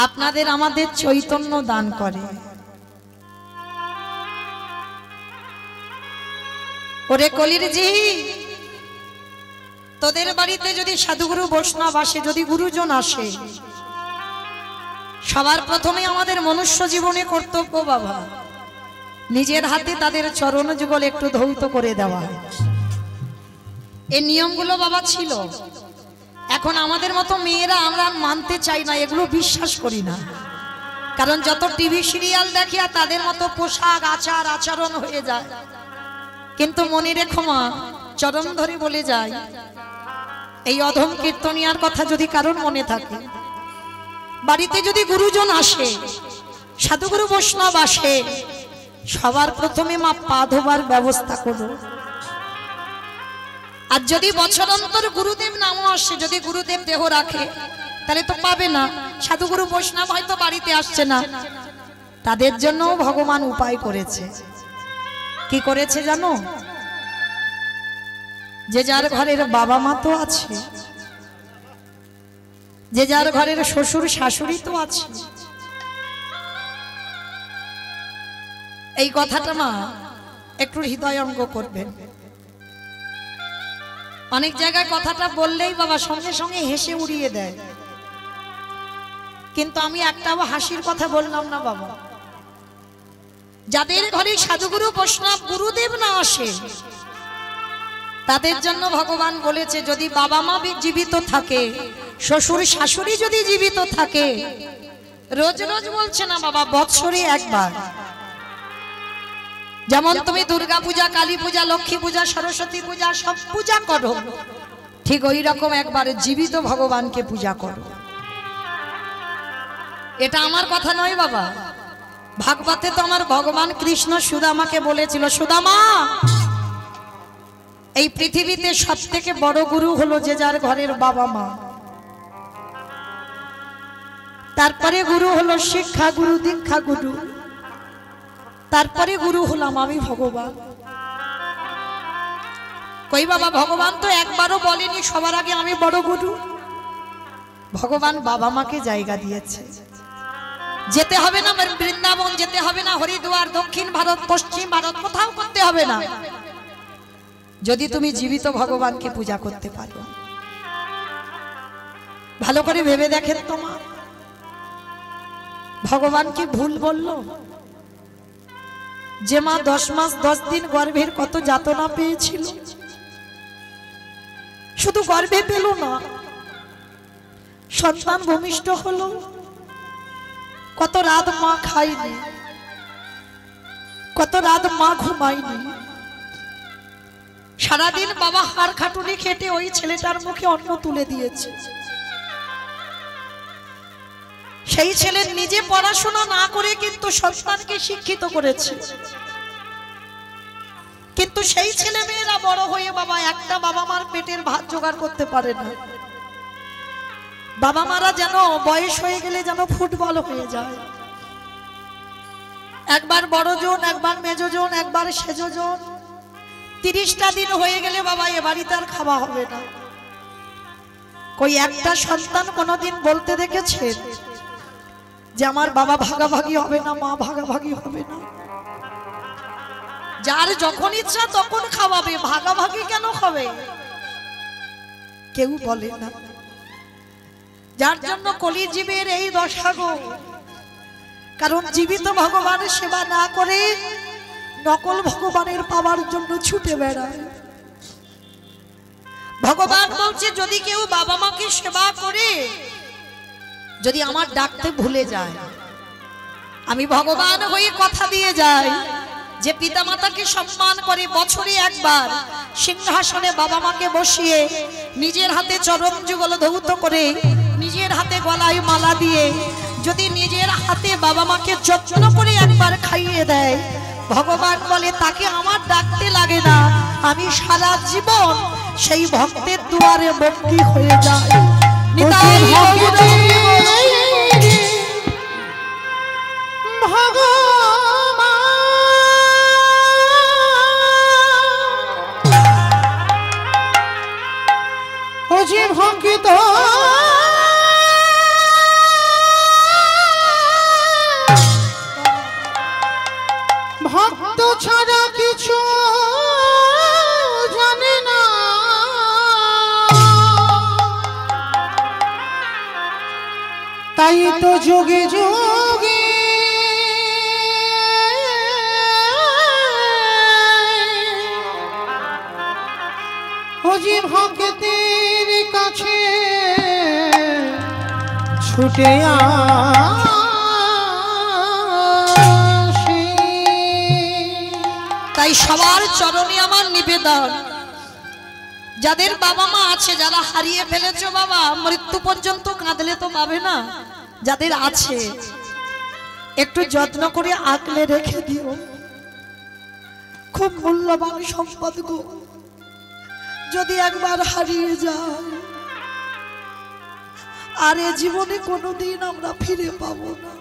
আপনাদের আমাদের চৈতন্য দান করে। ওরে কলির জি, তোদের বাড়িতে যদি সাধুগুরু বৈষ্ণব আসে, যদি গুরুজন আসে, সবার প্রথমে আমাদের মনুষ্য জীবনে কর্তব্য বাবা নিজের হাতে তাদের চরণ যুগল একটু ধৌত করে দেওয়া। এই নিয়মগুলো বাবা ছিল। এখন আমাদের মতো মেয়েরা আমরা মানতে চাই না, এগুলো বিশ্বাস করি না। কারণ যত টিভি সিরিয়াল দেখি আর তাদের মতো পোশাক আচার আচরণ হয়ে যায়। কিন্তু মনে রেখো মা, চরণ ধরে বলে যায়, এই অধম কীর্তনিয়ার কথা যদি কারোর মনে থাকে, বাড়িতে যদি গুরুজন আসে, সাধুগুরু বৈষ্ণব আসে, সবার প্রথমে মা পা ধোবার ব্যবস্থা করো। আর যদি বছর অন্তর গুরুদেব নামও আসে, যদি গুরুদেব দেহ রাখে, তাহলে তো পাবে না। সাধুগুরু বৈষ্ণব হয়তো বাড়িতে আসছে না, তাদের জন্য ভগবান উপায় করেছে। কি করেছে জানো? যে যার ঘরের বাবা মা তো আছে, যে যার ঘরের শ্বশুর শাশুড়ি তো আছে। এই কথাটা মা একটু হৃদয়ঙ্গ করবেন। অনেক জায়গায় কথাটা বললেই বাবা সঙ্গে সঙ্গে হেসে উড়িয়ে দেয়, কিন্তু আমি একটাও হাসির কথা বললাম না বাবা। যাদের ঘরে সাধুগুরু বৈষ্ণব গুরুদেব না আসে, তাদের জন্য ভগবান বলেছে, যদি বাবা মা জীবিত থাকে, শ্বশুর শাশুড়ি যদি জীবিত থাকে, রোজ রোজ বলছে না বাবা, বৎসরে একবার, যেমন তুমি দুর্গা পূজা, কালী পূজা, লক্ষ্মী পূজা, সরস্বতী পূজা সব পূজা করো, ঠিক ওই রকম একবার জীবিত ভগবানকে পূজা করো। এটা আমার কথা নয় বাবা, ভাগবতে তো আমার ভগবান কৃষ্ণ সুদামাকে বলেছিল, সুদামা এই পৃথিবীতে সব থেকে বড় গুরু হলো যে যার ঘরের বাবা মা, তারপরে গুরু হলো শিক্ষা গুরু, দীক্ষা গুরু, তারপরে গুরু হলাম আমি ভগবান। কই বাবা, ভগবান তো একবারও বলেনি সবার আগে আমি বড় গুরু। ভগবান বাবা মাকে জায়গা দিয়েছে। যেতে হবে না বৃন্দাবন, যেতে হবে না হরিদ্বার, দক্ষিণ ভারত, পশ্চিম ভারত, কোথাও করতে হবে না, যদি তুমি জীবিত ভগবানকে পূজা করতে পারো। ভালো করে ভেবে দেখেন তো মা, ভগবান কি ভুল বলল? যে মা 10 মাস 10 দিন গর্ভের কত যাতনা পেয়েছিল, শুধু গর্ভে পেল না, সন্তান ভূমিষ্ঠ হলো, কত রাত মা খায়নি, কত রাত মা ঘুমায়নি, সারাদিন বাবা হাড় খাটুনি খেটে ওই ছেলেটার মুখে অন্ন তুলে দিয়েছে। সেই ছেলে নিজে পড়াশোনা না করে কিন্তু সন্তানকে শিক্ষিত করেছে, কিন্তু সেই ছেলে মেয়েরা বড় হয়ে বাবা একটা বাবা মার পেটের ভাত জোগাড় করতে পারে না। বাবা মারা যেন বয়স হয়ে গেলে যেন ফুটবল হয়ে যায়, একবার বড়জন, একবার মেজজন, একবার সেজজন। 30টা দিন হয়ে গেলে বাবা এ বাড়িতে আর খাওয়া হবে না। কই একটা সন্তান কোনোদিন বলতে দেখেছেন যে আমার বাবা ভাগাভাগি হবে না, মা ভাগাভাগি হবে না? যার যখন ইচ্ছা তখন খাওয়াবে, ভাগাভাগি কেন হবে? কেউ বলে না। যার জন্য কলিজীবের এই দশা গো। কারণ জীবিত ভগবানের সেবা না করে নকল ভগবানের পাওয়ার জন্য ছুটে বেড়ায়। ভগবান বলছে যদি কেউ বাবা মাকে সেবা করে, যদি আমার ডাকতে ভুলে যায়, আমি ভগবান হয়ে কথা দিয়ে যাই যে পিতামাতাকে সম্মান করে বছরে একবার সিংহাসনে বাবা মাকে বসিয়ে নিজের হাতে চরণ যুগল ধৌত করে, নিজের হাতে গলায় মালা দিয়ে যদি নিজের হাতে বাবা মাকে যত্ন করে একবার খাইয়ে দেয়, ভগবান বলে তাকে আমার ডাকতে লাগে না, আমি সারা জীবন সেই ভক্তের দুয়ারে বন্দী হয়ে যায়। নিতাই ভঙ্কিত ভক্ত ছাড়া কিছু জানে না, তাই তো যুগে যুগে ওজি ভক্তের কাছে ছুটে আসে। তাই সবার চরণে আমার নিবেদন, যাদের বাবা মা আছে, যারা হারিয়ে ফেলেছো বাবা, মৃত্যু পর্যন্ত কাঁদলে তো পাবে না। যাদের আছে একটু যত্ন করে আঁকলে রেখে দিও, খুব মূল্যবান সম্পদ গো। যদি একবার হারিয়ে যায় আর এ জীবনে কোনোদিন আমরা ফিরে পাবো না।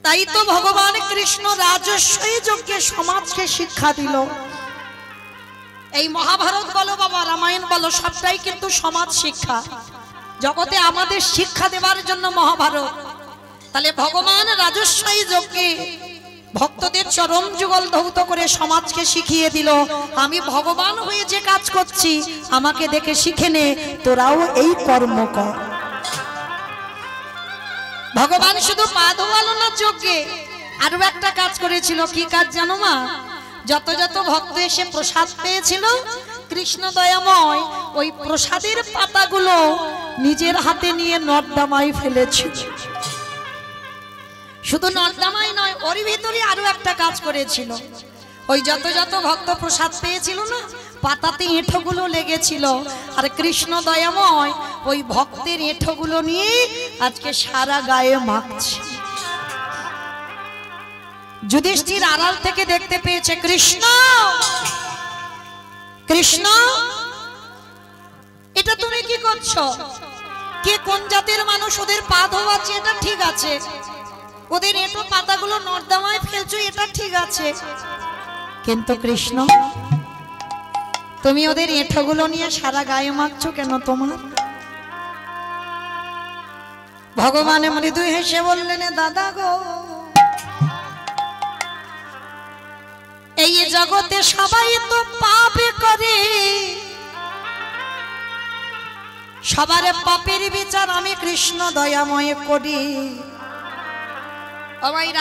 তাই তো ভগবান কৃষ্ণ রাজস্বী যজ্ঞে সমাজকে শিক্ষা দিল। এই মহাভারত বলো বাবা, রামায়ণ বলো, সবটাই কিন্তু সমাজ শিক্ষা। জগতে আমাদের শিক্ষা দেওয়ার জন্য মহাভারত। তাহলে ভগবান রাজস্বী যজ্ঞে ভক্তদের চরণ যুগল ধৌত করে সমাজকে শিখিয়ে দিল, আমি ভগবান হয়ে যে কাজ করছি আমাকে দেখে শিখে নে, তোরাও এই কর্ম কর। ভগবান শুধু পা ধোয়ালো না যজ্ঞে, আরো একটা কাজ করেছিল। কি কাজ জানো মা? যত যত ভক্ত এসে প্রসাদ পেয়েছিল, কৃষ্ণ দয়াময় ওই প্রসাদের পাতাগুলো নিজের হাতে নিয়ে নর্দমায় ফেলেছিল। শুধু নর্দমায় নয়, ওর ভিতরে আরো একটা কাজ করেছিল। ওই যত যত ভক্ত প্রসাদ পেয়েছিল না, পাতাতে এঁঠোগুলো লেগেছিল, আর কৃষ্ণ দয়াময় ওই ভক্তের এঁঠোগুলো নিয়ে আজকে সারা গায়ে মাখছে। যুধিষ্ঠির আড়াল থেকে দেখতে পেয়েছে, কৃষ্ণ কৃষ্ণ এটা তুমি কি করছো? কে কোন জাতের মানুষ ওদের পা ধোয়াচ্ছে, এটা ঠিক আছে, ওদের এঁটো পাতাগুলো নর্দমায় ফেলছো, এটা ঠিক আছে, কিন্তু কৃষ্ণ তুমি ওদের এঁঠোগুলো নিয়ে সারা গায়ে মাখছো কেন তোমার? ভগবান মৃদু হেসে বললেন, দাদা গো, এই জগতে সবাই তো পাপে করে, সবার পাপের বিচার আমি কৃষ্ণ দয়াময় করি।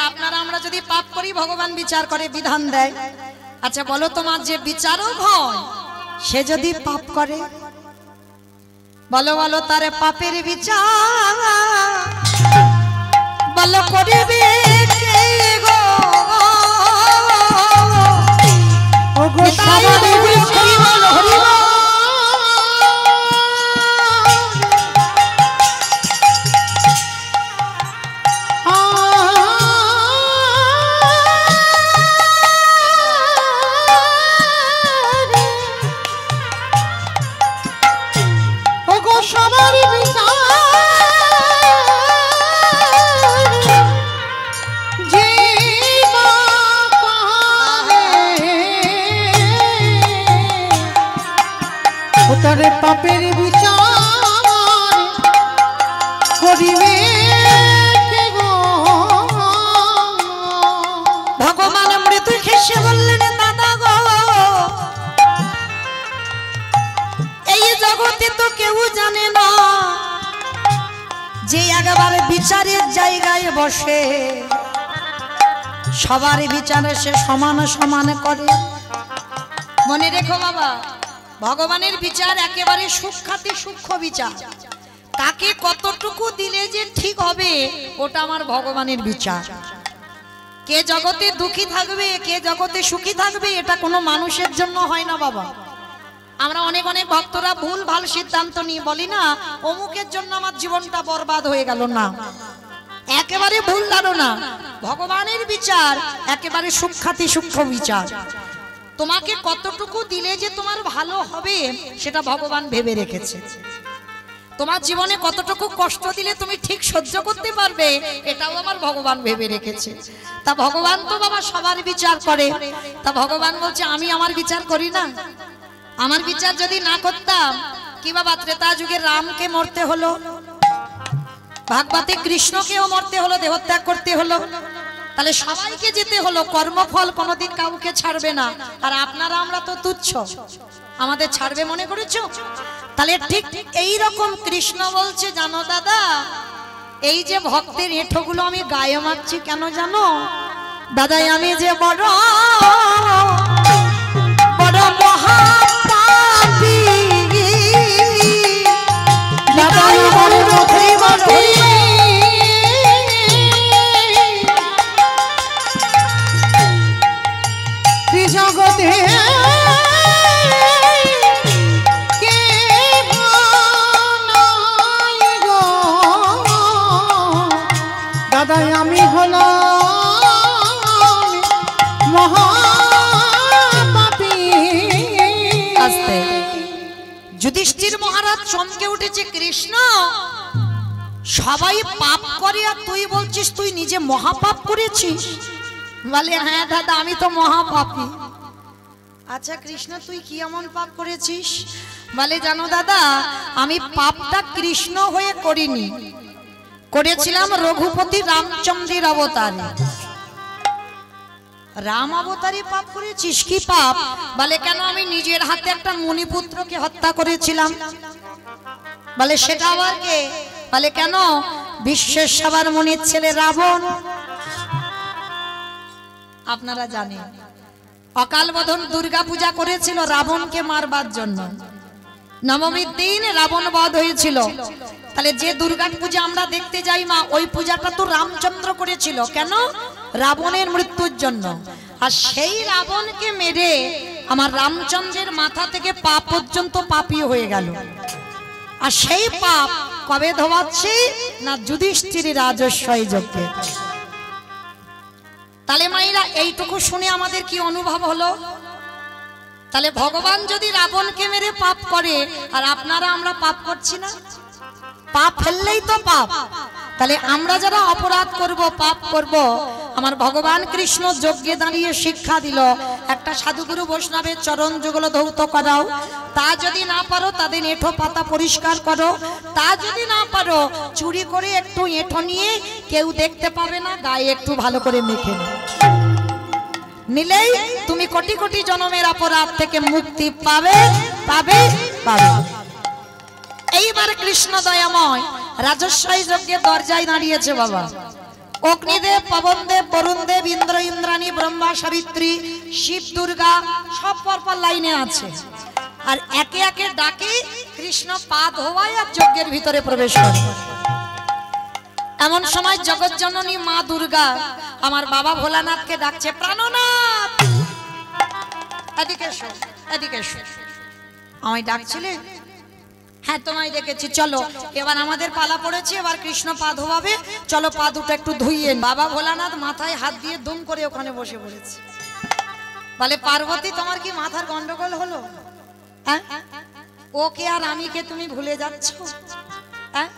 আপনারা আমরা যদি পাপ করি ভগবান বিচার করে, বিধান দেয়। আচ্ছা বলো, তোমার যে বিচারক হয় সে যদি পাপ করে, বলো বলো তার পাপের বিচার বলো করিবে কে গো? ওগো সবাই হরিবল হরিবল। তোর পাপের বিচার করিবে কে গো? ভগবান মৃত্যু হেসে বললেন দাদা গো, এই জগতে তো কেউ জানে না যে একবারে বিচারের জায়গায় বসে সবার বিচারে সে সমান সমান করে। মনে রেখো বাবা, ভগবানের বিচার একেবারে সূক্ষ্মাতি সূক্ষ্ম বিচার। তাকে কতটুকু দিলে যে ঠিক হবে ওটা আমার ভগবানের বিচার। কে জগতে দুঃখী থাকবে, কে জগতে সুখী থাকবে, এটা কোনো মানুষের জন্য হয় না বাবা। আমরা অনেক অনেক ভক্তরা ভুল ভাল সিদ্ধান্ত নিয়ে বলি না অমুকের জন্য আমার জীবনটা বরবাদ হয়ে গেল, না, একেবারে ভুল ধারণা। ভগবানের বিচার একেবারে সূক্ষ্মাতি সূক্ষ্ম বিচার। তোমাকে কতটুকু দিলে যে তোমার ভালো হবে সেটা ভগবান ভেবে রেখেছে। তোমার জীবনে কতটুকু কষ্ট দিলে তুমি ঠিক সহ্য করতে পারবে এটাও আমার ভগবান ভেবে রেখেছে। তা ভগবান তো বাবা সবার বিচার করে। তা ভগবান বলছে আমি আমার বিচার করি না। আমার বিচার যদি না করতাম কি বাবা, ত্রেতা যুগে রামকে মরতে হলো, ভাগবতে কৃষ্ণকেও মরতে হলো, দেহত্যাগ করতে হলো, তাহলে সবাইকে যেতে হলো। কর্মফল কোনোদিন কাউকে ছাড়বে না। আর আপনারা আমরা তো তুচ্ছ, আমাদের ছাড়বে মনে করেছো? তাহলে ঠিক এই রকম কৃষ্ণ বলছে জানো দাদা, এই যে ভক্তের এঁঠোগুলো আমি গায়ে মারছি কেন জানো দাদা? আমি যে বড় বড় মহাপাপী দাদা, আমার মধ্যে মধ্যে জগতে কে নাই গো? দাদা আমি হলাম মহাপাপী। আস্তে যুধিষ্ঠির মহারাজ চমকে উঠেছে, কৃষ্ণ সবাই পাপ করে আর তুই বলছিস তুই নিজে মহাপাপ করেছিস? বলে হ্যাঁ দাদা আমি তো মহাপাপী। আচ্ছা কৃষ্ণ তুই কি এমন পাপ করেছিস? বলে জানো দাদা আমি পাপটা কৃষ্ণ হয়ে করিনি, করেছিলাম রঘুপতি রামচন্দ্রের অবতারে। রাম অবতারে পাপ করেছিস? কি পাপ? বলে কেন আমি নিজের হাতে একটা মুনিপুত্রকে হত্যা করেছিলাম। বলে সেটা আবার কে? বলে কেন বিশ্বেশ্বর মুনির ছেলে রাবণ। আপনারা জানেন অকাল বোধন দুর্গা পূজা করেছিল রাবণকে মারবার জন্য। নবমীর দিন রাবণ বধ হয়েছিল। তাহলে যে দুর্গা পূজা আমরা দেখতে যাই মা, ওই পূজাটা তো রামচন্দ্র করেছিল। কেন? রাবণের মৃত্যুর জন্য। আর সেই রাবণকে মেরে আমার রামচন্দ্রের মাথা থেকে পা পর্যন্ত পাপী হয়ে গেল। আর সেই পাপ কবে ধোয়াচ্ছে না? যুধিষ্ঠির রাজস্বই যজ্ঞে। তাহলে মাইরা এইটুকু শুনে আমাদের কি অনুভব হলো? তাহলে ভগবান যদি রাবণকে মেরে পাপ করে আর আপনারা আমরা পাপ করছি না, পাপ ফেললেই তো পাপ। তাহলে আমরা যারা অপরাধ করব, পাপ করব, আমার ভগবান কৃষ্ণ যজ্ঞে দাঁড়িয়ে শিক্ষা দিল একটা সাধুগুরু বৈষ্ণবের চরণ যুগল ধৌত করাও। তা যদি না পারো তাদের এঁঠো পাতা পরিষ্কার করো। তা যদি না পারো চুরি করে একটু এঁঠো নিয়ে কেউ দেখতে পাবে না, গায়ে একটু ভালো করে মেখে নিলেই তুমি কোটি কোটি জন্মের অপরাধ থেকে মুক্তি পাবে পাবে পাবে। এইবার কৃষ্ণ দয়াময় রাজস্বই যজ্ঞের দরজায় দাঁড়িয়েছে বাবা। অগ্নিদেব, পবনদেব, বরুণদেব, ইন্দ্র, ইন্দ্রাণী, ব্রহ্মা, সাবিত্রী, শিব, দুর্গা সব পরপর লাইনে আছে। আর একে একে ডাকে কৃষ্ণ পা ধোয়ায় আর যজ্ঞের ভিতরে প্রবেশ করে। এমন সময় জগৎজননী মা দুর্গা আমার বাবা ভোলানাথকে ডাকছে, প্রাণনাথ এদিকে এসো, এদিকে এসো। আমায় ডাকছিলে? হ্যাঁ তোমায় ডেকেছি, চলো এবার আমাদের পালা পড়েছে, এবার কৃষ্ণ পা ধোয়াবে, চলো পা দুটো একটু ধুইয়ে। বাবা ভোলানাথ মাথায় হাত দিয়ে দুম করে ওখানে বসে পড়েছে। বলে পার্বতী তোমার কি মাথার গন্ডগোল হলো? হ্যাঁ ওকে আর আমি কে তুমি ভুলে যাচ্ছ? হ্যাঁ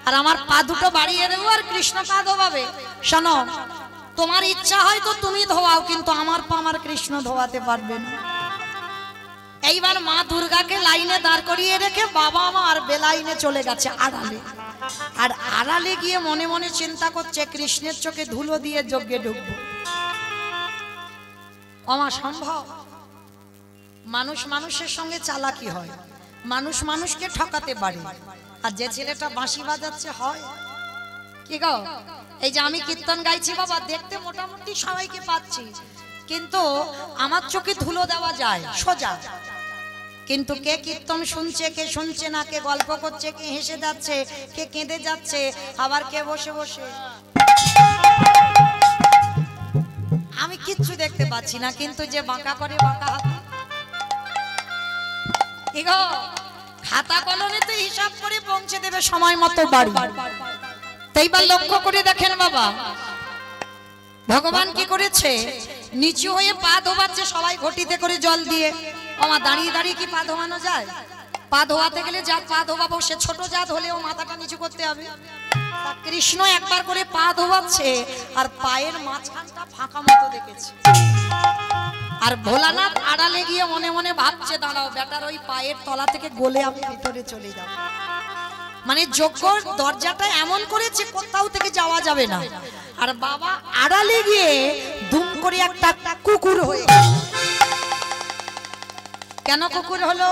আর আমার পা দুটো বাড়িয়ে দেবো আর কৃষ্ণ পা ধোয়াবে? শোনো, তোমার ইচ্ছা হয় তো তুমি ধোয়াও, কিন্তু আমার পা আমার কৃষ্ণ ধোয়াতে পারবে না। এইবার মা দুর্গাকে লাইনে দাঁড় করিয়ে রেখে বাবা আমার বেলাইনে চলে গেছে আড়ালে। আর আড়ালে গিয়ে মনে মনে চিন্তা করছে কৃষ্ণের চোখে ধুলো দিয়ে যজ্ঞে ঢুকবো। আমার সম্ভব? মানুষ মানুষের সঙ্গে চালাকি হয়, মানুষ মানুষকে ঠকাতে পারে। আর যে ছেলেটা বাঁশি বাজাচ্ছে হয় কি গো, এই যে আমি কীর্তন গাইছি বাবা, দেখতে মোটামুটি সবাইকে পাচ্ছি, কিন্তু আমার চোখে ধুলো দেওয়া যায় সোজা। কিন্তু কে কীর্তন শুনছে, কে শুনছে না, কে গল্প করছে, কে হেসে যাচ্ছে, কে কেঁদে যাচ্ছে, আবার কে বসে বসে, আমি কিচ্ছু দেখতে পাচ্ছি না। কিন্তু যে বাঁকা করে বাঁকা হাতে, ইগো খাতা কলমে হিসাব করে পৌঁছে দেবে সময় মতো বাড়ি। তাইবার লক্ষ্য করে দেখেন বাবা, ভগবান কি করেছে, নিচু হয়ে পা ধোবাচ্ছে সবাই ঘটিতে করে জল দিয়ে। আমার দাঁড়িয়ে দাঁড়িয়ে কি পা ধোয়ানো যায়? পা ধোয়াতে গেলে যা পা ধোবাবো সে ছোট জাত হলেও মাথাটা নিচু করতে হবে। কৃষ্ণ একবার করে পা ধোয়াচ্ছে আর পায়ের মাঝখানটা ফাঁকা মতো দেখেছে। আর ভোলানাথ আড়ালে গিয়ে মনে মনে ভাবছে দাঁড়াও বেটার ওই পায়ের তলা থেকে গলে আমি ভিতরে চলে যাব। মানে যজ্ঞর দরজাটা এমন করেছে কোথাও থেকে যাওয়া যাবে না। আর বাবা আড়ালে গিয়ে দুম করে একটা কুকুর হয়ে, কেন কুকুর হলো?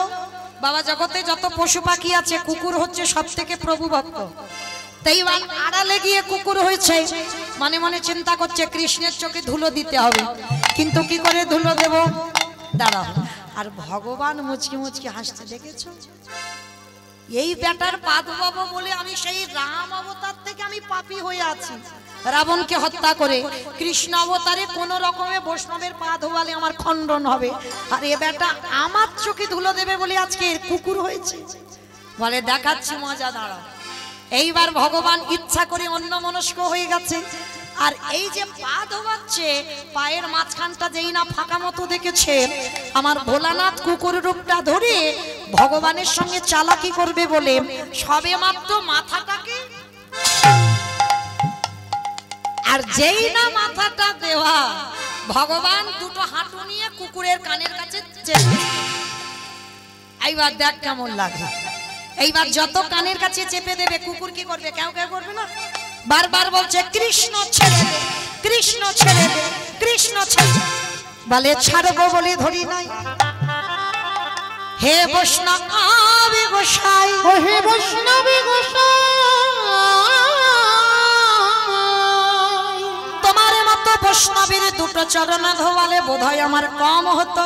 বাবা জগতে যত পশু পাখি আছে কুকুর হচ্ছে সব থেকে প্রভু ভক্ত। তাই আড়ালে গিয়ে কুকুর হয়েছে, মনে মনে চিন্তা করছে কৃষ্ণের চোখে ধুলো দিতে হবে, কিন্তু কি করে ধুলো দেব? দাঁড়াও। আর ভগবান মুচকি মুচকি হাসতে দেখেছো? এই বেটার পা ধোবাবো বলে আমি সেই রাম অবতার থেকে আমি পাপী হয়ে আছি, রাবণকে হত্যা করে। কৃষ্ণ অবতারে কোন রকমে বৈষ্ণবের পা ধোয়ালে আমার খণ্ডন হবে, আর এ বেটা আমার চোখে ধুলো দেবে বলে আজকে কুকুর হয়েছে। বলে দেখাচ্ছি মজা, দাঁড়াও। এইবার ভগবান ইচ্ছা করে অন্যমনস্ক হয়ে গেছে। আর এই যে পা ধোয়াচ্ছে, পায়ের মাঝখানটা যেই না ফাঁকা মতো দেখেছে, আমার ভোলানাথ কুকুর রূপটা ধরে ভগবানের সঙ্গে চালাকি করবে বলে সবে মাত্র মাথাটাকে, আর যেই না মাথাটা দেওয়া, ভগবান দুটো হাঁটু নিয়ে কুকুরের কানের কাছে চেপে। এইবার দেখ কেমন লাগে। এইবার যত কানের কাছে চেপে দেবে কুকুর কি করবে? কেউ কেউ করবে না, বারবার বলছে কৃষ্ণ ছেড়ে দে, কৃষ্ণ ছেড়ে দে, কৃষ্ণ ছেড়ে দে। বলে ছাড়বো বলে ধরি নাই। হে বৈষ্ণবী গোসাই, ও হে বৈষ্ণবী গোসাই, তোমার মতো বৈষ্ণবীর দুটো চরণ ধোয়ালে বোধহয় আমার কম হতো।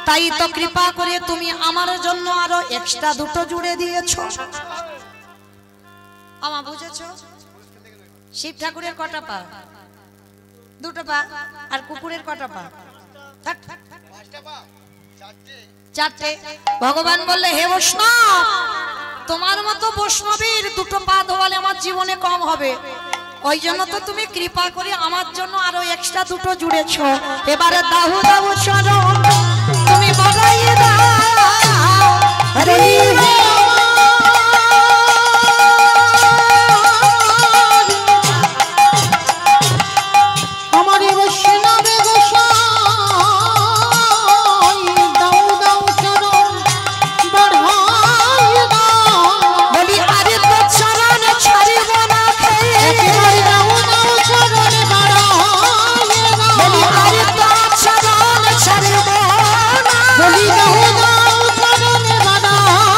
তাই তো কৃপা করে তুমি আমার জন্য আরো এক্সট্রা দুটো জুড়ে দিয়েছো। আমা বুঝেছো? শিব ঠাকুরের কটা পা? দুটো পা। আর কুকুরের কটা পা? চারটে। ভগবান বললে হে বৈষ্ণব, তোমার মতো বৈষ্ণবীর দুটো পা ধোয়ালে আমার জীবনে কম হবে, ওই জন্য তো তুমি কৃপা করে আমার জন্য আরো এক্সট্রা দুটো জুড়েছো। এবারে দাহু দাহু চরণ তুমি বাড়াইয়ে দাও। হরে আমার বৈষ্ণবী গোসাই, দাও দাও চরণ বাড়াইয়ে দাও। বলি আরে তো চরণ ছাড়িব না, একেবারে দাও দাও চরণ বাড়াইয়ে দাও। বলি আরে তো চরণ ছাড়িব না, বলি দাও দাও চরণ বাড়াইয়ে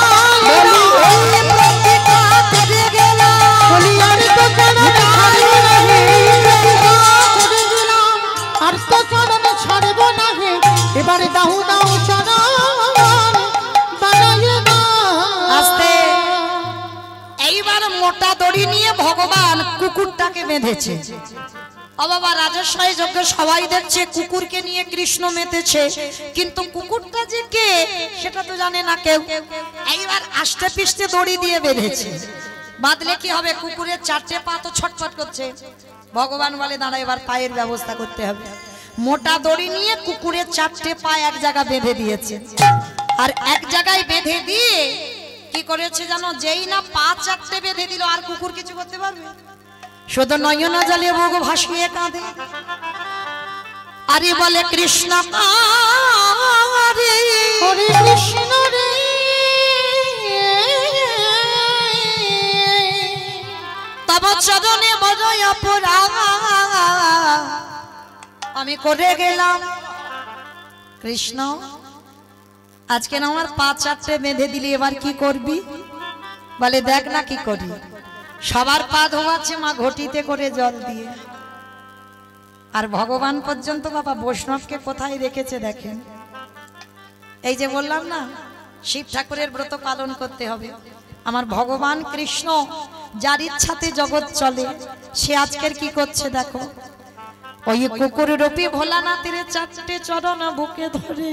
বলি দাও। এই প্রতিটা করে গেলাম, বলি আর তো চরণ ছাড়বো না হে, করে দিলাম আর তো চরণ ছাড়বো না হে। এবারে দাও দাও চরণ বাড়াইয়ে দাও। আস্তে। এইবার মোটা দড়ি নিয়ে ভগবান কুকুরটাকে বেঁধেছে। ও বাবা, রাজস্বাই যজ্ঞ সবাই দেখছে কুকুরকে নিয়ে কৃষ্ণ মেতেছে, কিন্তু কুকুরটা যে কে সেটা তো জানে না কেউ। এইবার আস্তে পিস্তে দড়ি দিয়ে বেঁধেছে। বাঁধলে কি হবে? কুকুরের চারটে পা তো ছটফট করছে। ভগবান বলে দাঁড়া, এবার পায়ের ব্যবস্থা করতে হবে। মোটা দড়ি নিয়ে কুকুরের চারটে পা এক জায়গা বেঁধে দিয়েছে। আর এক জায়গায় বেঁধে দিয়ে কি করেছে জানো? যেই না পা চারটে বেঁধে দিল, আর কুকুর কিছু করতে পারবে? শুধু নয়না জলে বুক ভাসিয়ে কাঁদে। আরে বলে কৃষ্ণ হরে কৃষ্ণ রে তব চরণে বড় অপরাধ আমি করে গেলাম। কৃষ্ণ আজকে না আমার 5-4টে বেঁধে দিলি, এবার কি করবি? বলে দেখ না কি করি। সবার পা ধোয়াচ্ছে মা ঘটিতে করে জল দিয়ে, আর ভগবান পর্যন্ত বাবা বৈষ্ণবকে কোথায় রেখেছে দেখেন। এই যে বললাম না শিব ঠাকুরের ব্রত পালন করতে হবে, আমার ভগবান কৃষ্ণ যার ইচ্ছাতে জগৎ চলে সে আজকের কি করছে দেখো। ওই কুকুর রূপী ভোলানাথের 4টে চরণ বুকে ধরে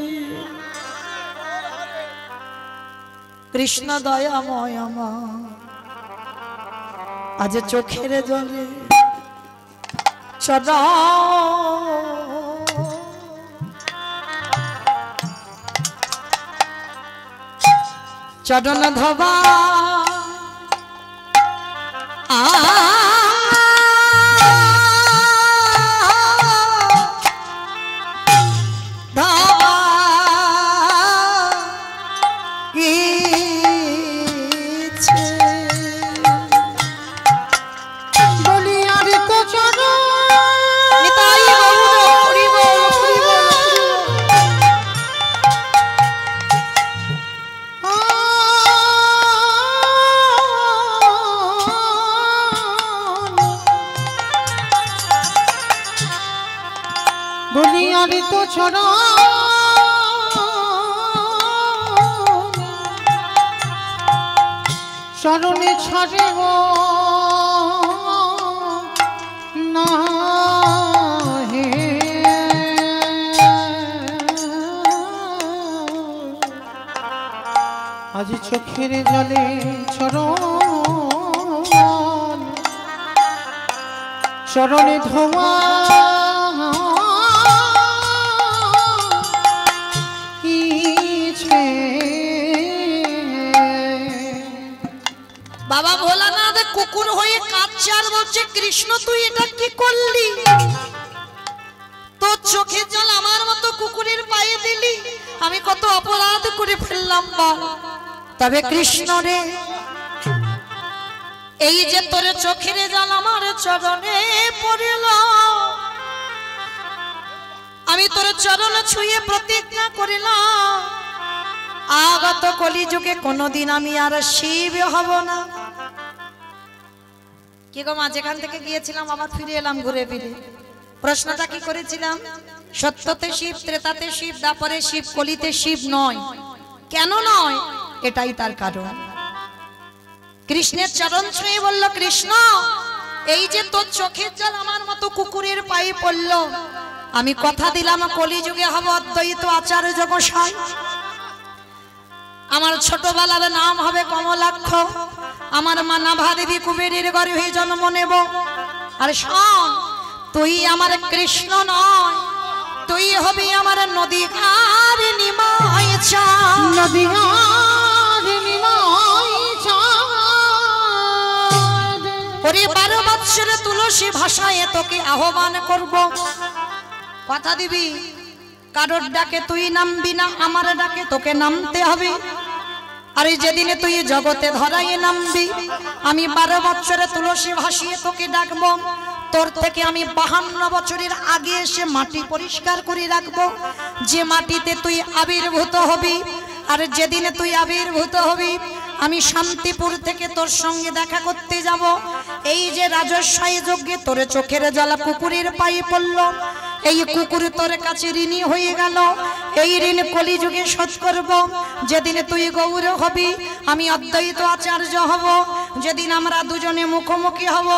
কৃষ্ণ দয়াময় আমার আজ চোখের জলে চরণ ধবা বলিয়ারি তো ছড়া চরণে ছাড়ে না হে আজ চোখের জলে চরণে ধোয়া বাবা ভোলানাথ কুকুর হয়ে কাঁদছে আর বলছে কৃষ্ণ তুই এটা কি করলি? তোর চোখের জল আমার মতো কুকুরের পায়ে দিলি, আমি কত অপরাধ করে ফেললাম বল। তবে কৃষ্ণ রে এই যে তোর চোখের জল আমার চরণে পড়ল, আমি তোর চরণ ছুঁয়ে প্রতিজ্ঞা করিলাম আগত কলিযুগে কোনদিন আমি আর শিব হব না। কি গো মা, যেখান থেকে গিয়েছিলাম আবার ফিরে এলাম ঘুরে ফিরে। প্রশ্নটা কি করেছিলাম? সত্যতে শিব, ত্রেতাতে শিব, দ্বাপরে শিব, কলিতে শিব নয়। কেন নয়? এটাই তার কারণ। কৃষ্ণের চরণ ছুঁয়ে বলল কৃষ্ণ এই যে তোর চোখের জল আমার মতো কুকুরের পায়ে পড়ল, আমি কথা দিলাম কলিযুগে হব অদ্বৈত আচার্য গোসাই। আমার ছোটবেলার নাম হবে কমলাক্ষ, আমার মা নাভা দেবী কুবেরের গর্ভে জন্ম নেব। আর শোন, তুই আমার কৃষ্ণ নয়, তুই হবি আমার নদী আর নিমাই চাঁদ। নদী আর নিমাই চাঁদ। ওরে 12 বৎসরে তুলসী ভাষায় তোকে আহ্বান করব, কথা দিবি কারোর ডাকে তুই নামবি না, আমার ডাকে তোকে নামতে হবে। আর যেদিনে তুই জগতে ধরাই নামবি, আমি 12 বছরে তুলসী ভাসিয়ে তোকে ডাকবো। তোর থেকে আমি 52 বছরের আগে এসে মাটি পরিষ্কার করে রাখবো, যে মাটিতে তুই আবির্ভূত হবি। আর যেদিনে তুই আবির্ভূত হবি আমি শান্তিপুর থেকে তোর সঙ্গে দেখা করতে যাব। এই যে রাজস্বায়ী যজ্ঞে তোর চোখের জ্বালা কুকুরের পায়ে পড়ল, এই কুকুর তোর কাছে ঋণী হয়ে গেল, এই ঋণ কলিযুগে শোধ করব। যেদিনে তুই গৌর হবি আমি অদ্বৈত আচার্য হব, যেদিন আমরা দুজনে মুখোমুখি হব,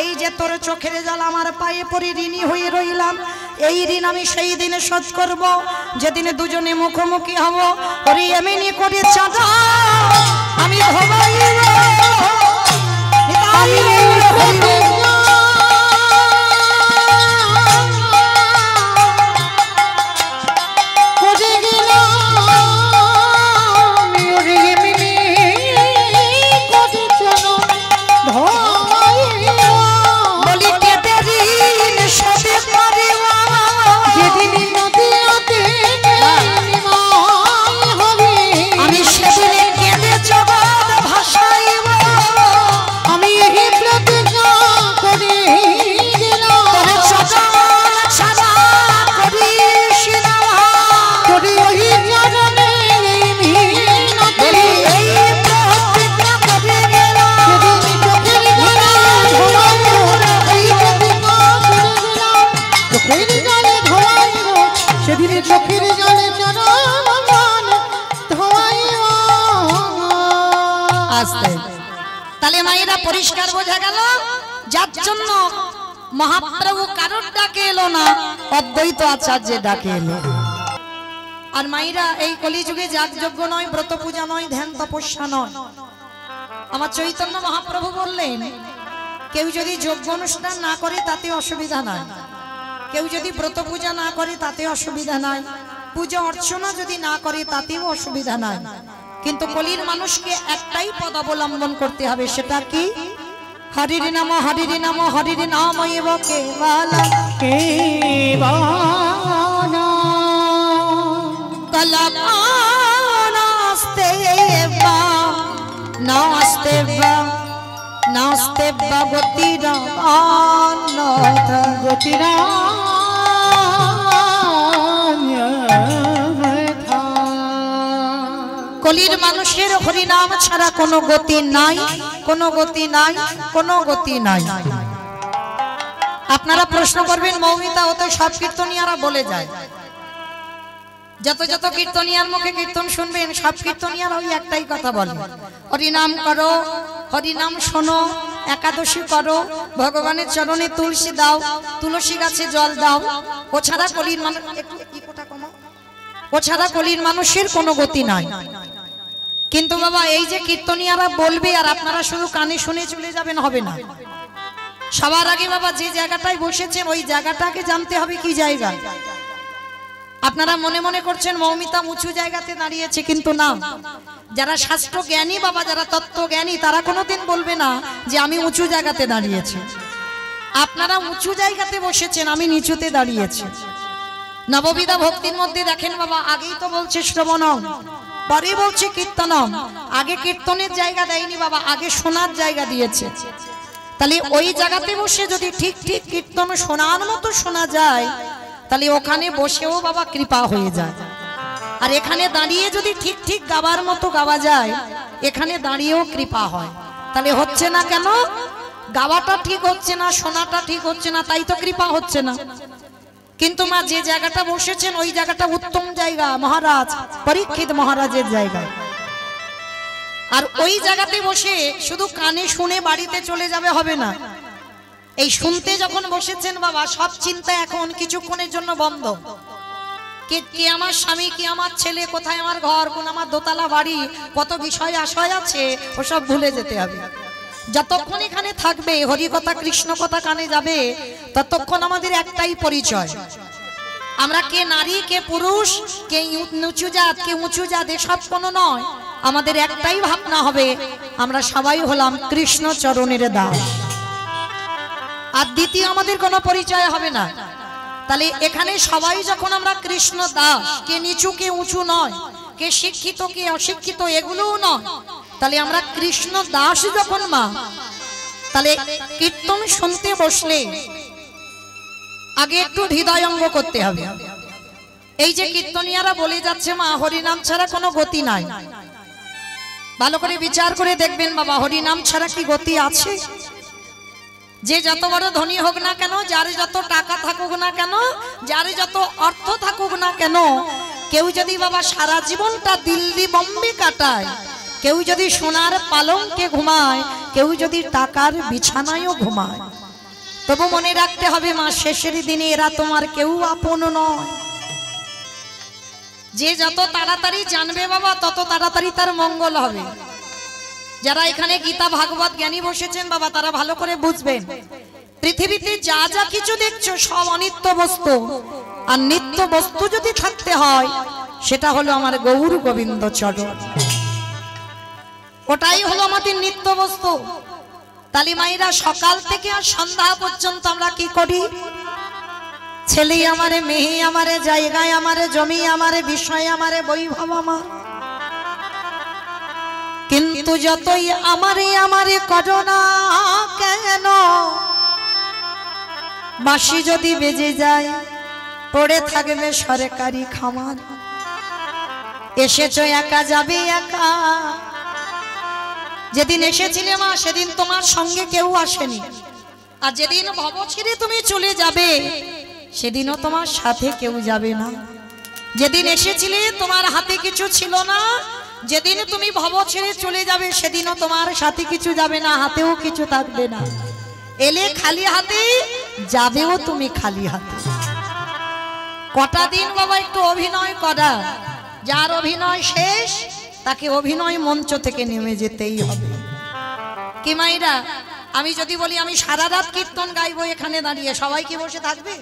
এই যে তোর চোখের জল আমার পায়ে পড়ে ঋণী হয়ে রইলাম, এই ঋণ আমি সেই দিনে শোধ করব যেদিনে দুজনে মুখোমুখি হব। ওরে এমনি করে চাঁদা আমি যেদিন তাহলে মায়েরা পরিষ্কার বোঝা গেল যার জন্য মহাপ্রভু কারোর ডাকে এলো না, অদ্বৈত আচার্যের ডাকে এলো। আর মায়েরা এই কলিযুগে যাগযজ্ঞ নয়, ব্রত পূজা নয়, ধ্যান তপস্যা নয়। আমার চৈতন্য মহাপ্রভু বললেন কেউ যদি যজ্ঞ অনুষ্ঠান না করে তাতে অসুবিধা নাই, কেউ যদি ব্রত পূজা না করে তাতে অসুবিধা নাই, পূজা অর্চনা যদি না করে তাতেও অসুবিধা নাই, কিন্তু কলির মানুষকে একটাই পদ অবলম্বন করতে হবে। সেটা কি? হরির নাম হরির নাম হরির নাম এব কেবল কেবল কলকাস্তে বা নাস্তে বা নাস্তে বা গতিরা অন্যথ গতিরা কলির মানুষের হরিনাম ছাড়া কোনো গতি নাই, কোনো গতি নাই, কোনো গতি নাই। আপনারা প্রশ্ন করবেন মৌমিতা ও তো সব কীর্তনিয়ারা বলে যায়, যত যত কীর্তনিয়ার মুখে কীর্তন শুনবেন সব কীর্তনিয়ারা ওই একটাই কথা বলে, হরিনাম করো, হরিনাম শোনো, একাদশী করো, ভগবানের চরণে তুলসী দাও, তুলসী গাছে জল দাও। ও ছাড়া কলির মানুষ ও ছাড়া কলির মানুষের কোনো গতি নাই। কিন্তু বাবা এই যে কীর্তনিয়ারা বলবে আর আপনারা শুধু কানে শুনে চলে যাবেন হবে না। সবার আগে বাবা যে জায়গাটায় বসেছেন ওই জায়গাটাকে জানতে হবে কি জায়গা। আপনারা মনে মনে করছেন মৌমিতা উঁচু জায়গাতে দাঁড়িয়েছে, কিন্তু না, যারা শাস্ত্র জ্ঞানী বাবা, যারা তত্ত্ব জ্ঞানী তারা কোনোদিন বলবে না যে আমি উঁচু জায়গাতে দাঁড়িয়েছি। আপনারা উঁচু জায়গাতে বসেছেন, আমি নিচুতে দাঁড়িয়েছি। নববিধা ভক্তির মধ্যে দেখেন বাবা, আগেই তো বলছে শ্রবণম, পরে বলছে কীর্তনম। আগে কীর্তনের জায়গা দেয়নি বাবা, আগে শোনার জায়গা দিয়েছে। তাহলে ওই জায়গাতে বসে যদি ঠিক ঠিক কীর্তন শোনার মতো শোনা যায় তাহলে ওখানে বসেও বাবা কৃপা হয়ে যায়। আর এখানে দাঁড়িয়ে যদি ঠিক ঠিক গাবার মতো গাওয়া যায় এখানে দাঁড়িয়েও কৃপা হয়। তাহলে হচ্ছে না কেন? গাওয়াটা ঠিক হচ্ছে না, শোনাটা ঠিক হচ্ছে না, তাই তো কৃপা হচ্ছে না। কিন্তু মা যে জায়গাটা বসেছেন ওই জায়গাটা উত্তম জায়গা, মহারাজ পরীক্ষিত মহারাজের জায়গা। আর ওই জায়গাতে বসে শুধু কানে শুনে বাড়িতে চলে যাবে হবে না। এই শুনতে যখন বসেছেন বাবা, সব চিন্তা এখন কিছুক্ষণের জন্য বন্ধ। কে আমার স্বামী, কি আমার ছেলে, কোথায় আমার ঘর, কোন আমার দোতলা বাড়ি, কত বিষয় আশয় আছে ওসব ভুলে যেতে হবে। যতক্ষণ এখানে থাকবে হরি কথা কৃষ্ণ কথা কানে যাবে ততক্ষণ আমাদের একটাই পরিচয়। আমরা কে নারী, কে পুরুষ, কে নিচু জাত, কে উঁচু জাত, এসব কোনো নয়। আমাদের একটাই ভাবনা হবে আমরা সবাই হলাম কৃষ্ণ চরণের দাস। আর দ্বিতীয় আমাদের কোনো পরিচয় হবে না। তাহলে এখানে সবাই যখন আমরা কৃষ্ণ দাস, কে নিচু কে উঁচু নয়, কে শিক্ষিত কে অশিক্ষিত এগুলোও নয়, তাহলে আমরা কৃষ্ণ দাস যখন মা, তাহলে কীর্তন শুনতে বসলে আগে একটু হৃদয়ঙ্গ করতে হবে। এই যে কীর্তনিয়ারা বলে যাচ্ছে মা হরিনাম ছাড়া কোনো গতি নাই, ভালো করে বিচার করে দেখবেন বাবা, হরিনাম ছাড়া কি গতি আছে? যে যত বড় ধনী হোক না কেন, যার যত টাকা থাকুক না কেন, যার যত অর্থ থাকুক না কেন, কেউ যদি বাবা সারা জীবনটা দিল্লি বম্বে কাটায়, কেউ যদি সোনার পালঙ্কে ঘুমায়, কেউ যদি টাকার বিছানায়ও ঘুমায়, তবু মনে রাখতে হবে মা শেষের দিনে এরা তোমার কেউ আপন নয়। যে যত তাড়াতাড়ি জানবে বাবা তত তাড়াতাড়ি তার মঙ্গল হবে। যারা এখানে গীতা ভাগবত জ্ঞানী বসেছেন বাবা তারা ভালো করে বুঝবেন, পৃথিবীতে যা যা কিছু দেখছো সব অনিত্য বস্তু, আর নিত্য বস্তু যদি থাকতে হয় সেটা হলো আমার গৌর গোবিন্দ চরণ, ওটাই হলো আমাদের নিত্য বস্তু। তালি মায়েরা সকাল থেকে আর সন্ধ্যা পর্যন্ত আমরা কি করি? ছেলে আমারে, মেয়ে আমারে, জায়গায় আমারে, জমি আমারে, বিষয় আমারে, বৈভব আমার, কিন্তু যতই আমারে আমারে করো না কেন, বাঁশি যদি বেজে যায় পড়ে থাকবে সরকারি খামার। এসেছো একা যাবে একা, যেদিন এসেছিলে মা সেদিন তোমার সঙ্গে কেউ আসেনি, আর যেদিন ভব ছেড়ে তুমি চলে যাবে সেদিনও তোমার সাথে কেউ যাবে না। যেদিন এসেছিলে তোমার হাতে কিছু ছিল না, যেদিন তুমি ভব ছেড়ে চলে যাবে সেদিনও তোমার সাথে কিছু যাবে না, হাতেও কিছু থাকবে না। এলে খালি হাতে, যাবেও তুমি খালি হাতে। কটা দিন বাবা একটু অভিনয় করা, যার অভিনয় শেষ তাকে অভিনয় মঞ্চ থেকে নেমে যেতেই হবে। কি মাইরা, আমি যদি বলি আমি সারা রাত কীর্তন গাইবো এখানে দাঁড়িয়ে, সবাই কি বসে থাকবে?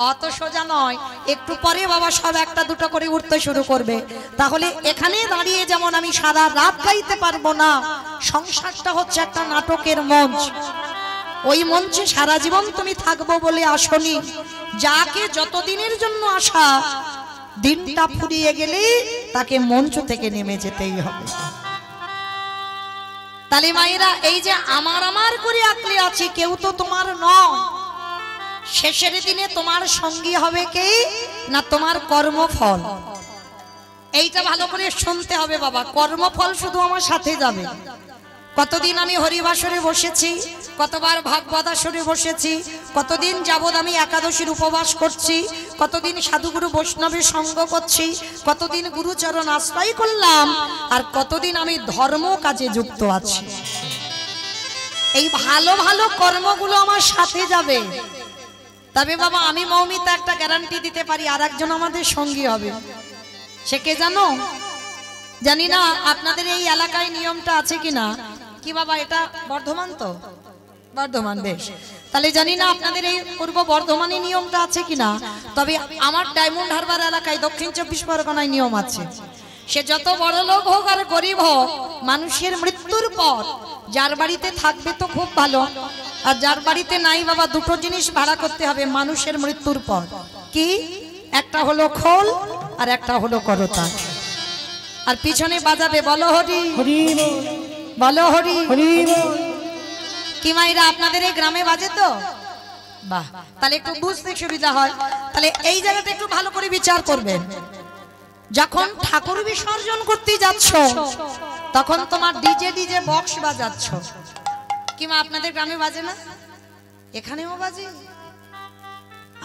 অত সোজা নয়। একটু পরে বাবা সব একটা দুটো করে উঠতে শুরু করবে। তাহলে এখানে দাঁড়িয়ে যেমন আমি সারা রাত গাইতে পারবো না, সংসারটা হচ্ছে একটা নাটকের মঞ্চ। ওই মঞ্চে সারা জীবন তুমি থাকবো বলে আসনি। যাকে যতদিনের জন্য আসা, দিনটা ফুরিয়ে গেলে তাকে মঞ্চ থেকে নেমে যেতেই হবে। তাহলে মায়েরা, এই যে আমার আমার করে আঁকলে আছে, কেউ তো তোমার নয়। শেষের দিনে তোমার সঙ্গী হবে কে না তোমার কর্মফল। এইটা ভালো করে শুনতে হবে বাবা, কর্মফল শুধু আমার সাথে যাবে। কতদিন আমি হরিবাসরে বসেছি, কতবার ভাগবত আসরে বসেছি, কতদিন যাবৎ আমি একাদশীর উপবাস করছি, কতদিন সাধুগুরু বৈষ্ণবের সঙ্গ করছি, কতদিন গুরুচরণ আশ্রয় করলাম, আর কতদিন আমি ধর্ম কাজে যুক্ত আছি। এই ভালো ভালো কর্মগুলো আমার সাথে যাবে। তবে বাবা আমি মৌমিতা একটা গ্যারান্টি দিতে পারি, আর একজন আমাদের সঙ্গী হবে। সে কে জানো? জানি না আপনাদের এই এলাকায় নিয়মটা আছে কিনা। কি বাবা, এটা বর্ধমান তো? বর্ধমান, বেশ। তাহলে জানি না আপনাদের এই পূর্ব বর্ধমানে নিয়মটা আছে কিনা। তবে আমার ডায়মন্ড হারবার এলাকায় দক্ষিণ 24 পরগনায় নিয়ম আছে। সে যত বড় লোক হোক আর গরিব হোক, মানুষের মৃত্যুর পর যার বাড়িতে থাকবে তো খুব ভালো, আর যার বাড়িতে নাই বাবা, দুটো জিনিস ভাড়া করতে হবে মানুষের মৃত্যুর পর। কি? একটা হলো খোল আর একটা হলো করতা। আর পিছনে বাজাবে বলো হরি হরি, বলো হরি হরি। কি মাইরা, আপনাদের এই গ্রামে বাজে তো? বাহ, তাহলে একটু বুঝতে সুবিধা হয়। তাহলে এই জায়গাটা একটু ভালো করে বিচার করবেন। যখন ঠাকুর বিসর্জন করতে যাচ্ছ, তখন তোমার ডিজে বক্স বাজাচ্ছ। কি মা, আপনাদের গ্রামে বাজে না? এখানেও বাজে?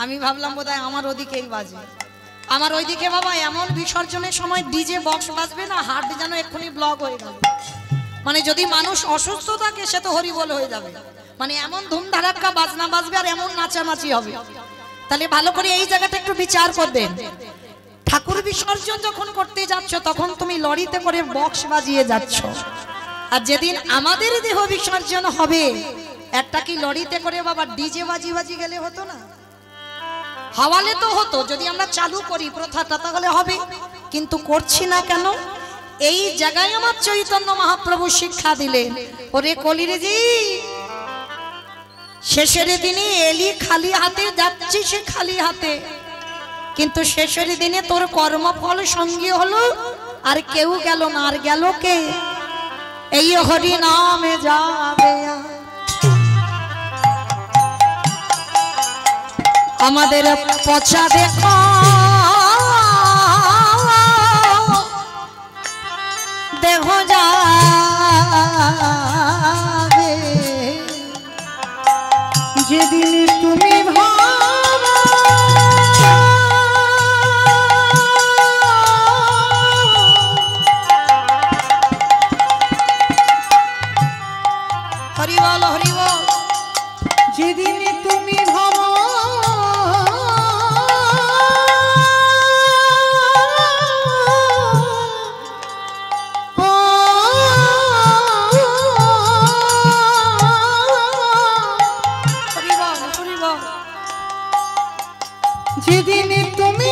আমি ভাবলাম বোধহয় আমার ওদিকেই বাজে। আমার ওইদিকে বাবা এমন বিসর্জনের সময় ডিজে বক্স বাজবে না, হার্ট যেন এক্ষুনি ব্লক হয়ে গেল। মানে যদি মানুষ অসুস্থ থাকে সে তো হরিবল হয়ে যাবে। মানে এমন ধুমধারাক্কা বাজনা বাজবে আর এমন নাচানাচি হবে। তাহলে ভালো করে এই জায়গাটা একটু বিচার করবেন। ঠাকুর বিসর্জন যখন করতে যাচ্ছ, তখন তুমি লরিতে করে বক্স বাজিয়ে যাচ্ছ। আর যেদিন আমাদের দেহ বিসর্জন হবে, একটা কি লরিতে করে বাবা ডিজে বাজি গেলে হতো না? হাওয়ালে তো হতো, যদি আমরা চালু করি প্রথাটা তাহলে হবে। কিন্তু করছি না কেন? এই জায়গায় আমার চৈতন্য মহাপ্রভু শিক্ষা দিলেন, ওরে কলিরেজি, শেষের দিনে এলি খালি হাতে, যাচ্ছি সে খালি হাতে, কিন্তু শেষের দিনে তোর কর্মফল সঙ্গী হলো, আর কেউ গেল না। আর গেল কে? এই হরি নামে যাবে আমাদের পচা দেখো, দেহ যাবে যেদিন তুমি ভাবা হরি বল হরি বল। যেদিন তুমি ভাবা যেদিন তুমি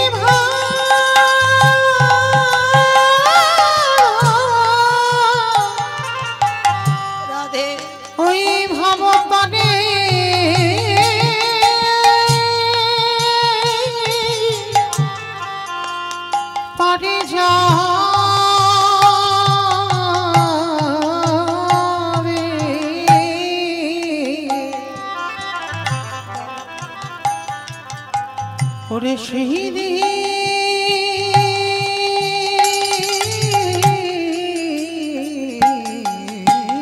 রাধে ওই ভবপানে পারে যাবে, ওরে সেই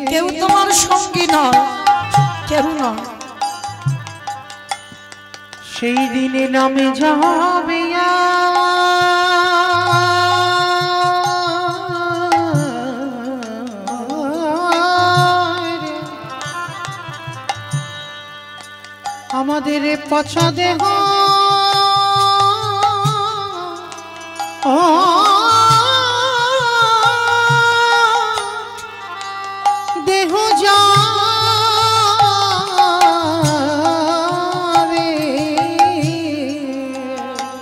কেউ তোমার সঙ্গী নয়, কেউ নয়। সেই দিনে নামে যাবে আমাদের পচা দেহ ও দেহ যাবে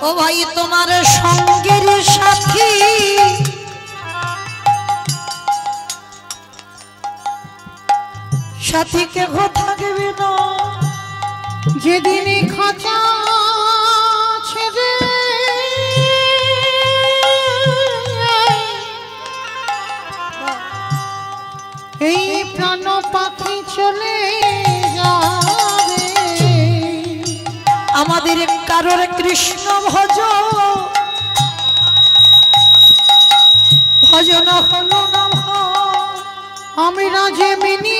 ও ভাই তোমার সঙ্গের সাথী সাথী কেহ থাকবে না যেদিন খাঁচা ছেড়ে এই প্রাণ পাখি চলে যাবে আমাদের কারোর কৃষ্ণ ভজন হলো না আমরা যে মিনি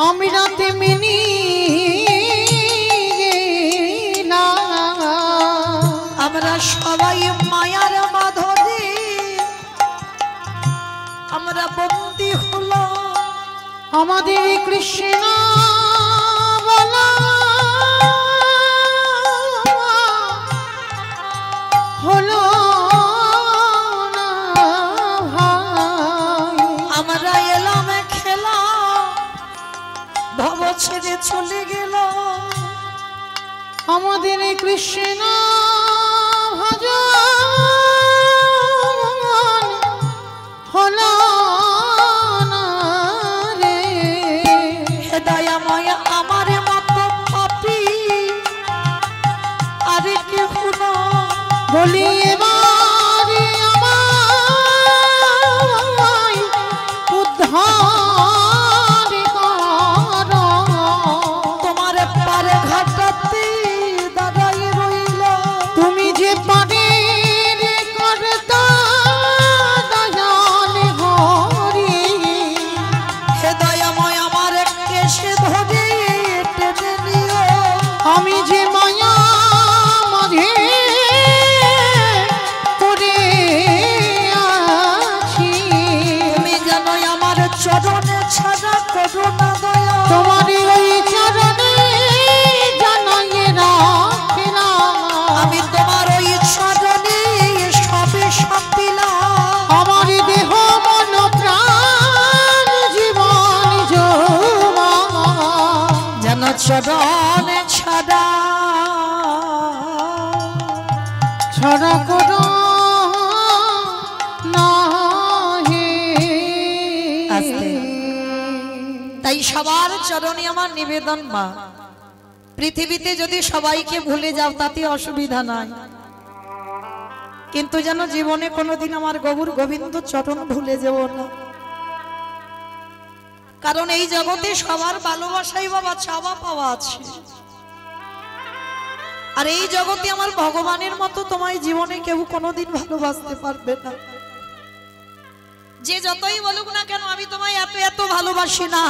আমরা তেমনি আমরা সবাই মায়ার বাঁধনে আমরা বন্দী হলো আমাদের কৃষ্ণ বলা হলো না ভাই আমরা এলাম খেলা ভব ছেড়ে চলে গেল আমাদের কৃষ্ণ ভজন হলো না রে হে দয়াময় আমার মতো পাপী আরে কেহ না বলি এবারে আমায় উদ্ধার করো তোমার পারে ঘাটাতে দাদাই রইল তুমি যে পারে করতা দয়াল হরি হে দয়াময় আমার কেশে ধরে টেনে নিও আমি যে মায়া মাঝে পড়ে আছি তুমি জানো আমার চরণে ছাড়া করো না দয়া তোমার ওই চরণে জানাই রাখিলাম আমি তোমার ওই চরণে সবে সব দিলাম আমার দেহ মন প্রাণ জীবন যৌবন যেন চরণে ছাড়া ছড়া করো না হে আস্তে। তাই সবার চরণে আমার নিবেদন মা পৃথিবীতে যদি সবাইকে ভুলে যাও তাতে অসুবিধা নাই কিন্তু যেন জীবনে কোনোদিন আমার গৌর গোবিন্দ চরণ ভুলে যেও না কারণ এই জগতে সবার ভালোবাসাই বাবা চাওয়া পাওয়া আছে আর এই জগতে আমার ভগবানের মতো তোমায় জীবনে কেউ কোনোদিন ভালোবাসতে পারবে না যে যতই বলুক না কেন আমি তোমায় এত এত ভালোবাসি না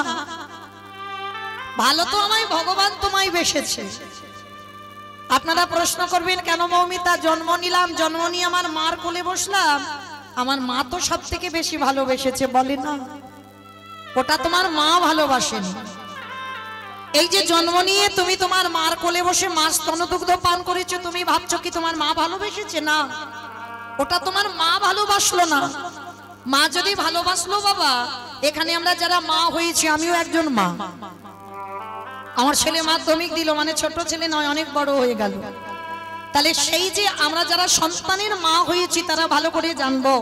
ভালো তো আমায় ভগবান তোমায় বেসেছে আপনারা প্রশ্ন করবেন কেন মৌমিতা জন্ম নিলাম জন্ম নিয়ে আমার মার কোলে বসলাম আমার মা তো সব থেকে বেশি ভালোবেসেছে বলে না ওটা তোমার মা ভালোবাসেনি এই যে জন্ম নিয়ে তুমি তোমার মার কোলে বসে মাছ স্তনদুগ্ধ পান করেছো তুমি ভাবছো কি তোমার মা ভালোবেসেছে না ওটা তোমার মা ভালোবাসলো না মা যদি ভালোবাসলো বাবা এখানে আমরা যারা মা হয়েছি আমিও একজন মা আমার ছেলে মাধ্যমিক দিল মানে ছোট ছেলে নয় অনেক বড় হয়ে গেল তাহলে সেই যে আমরা যারা সন্তানের মা হয়েছি তারা ভালো করে জানবো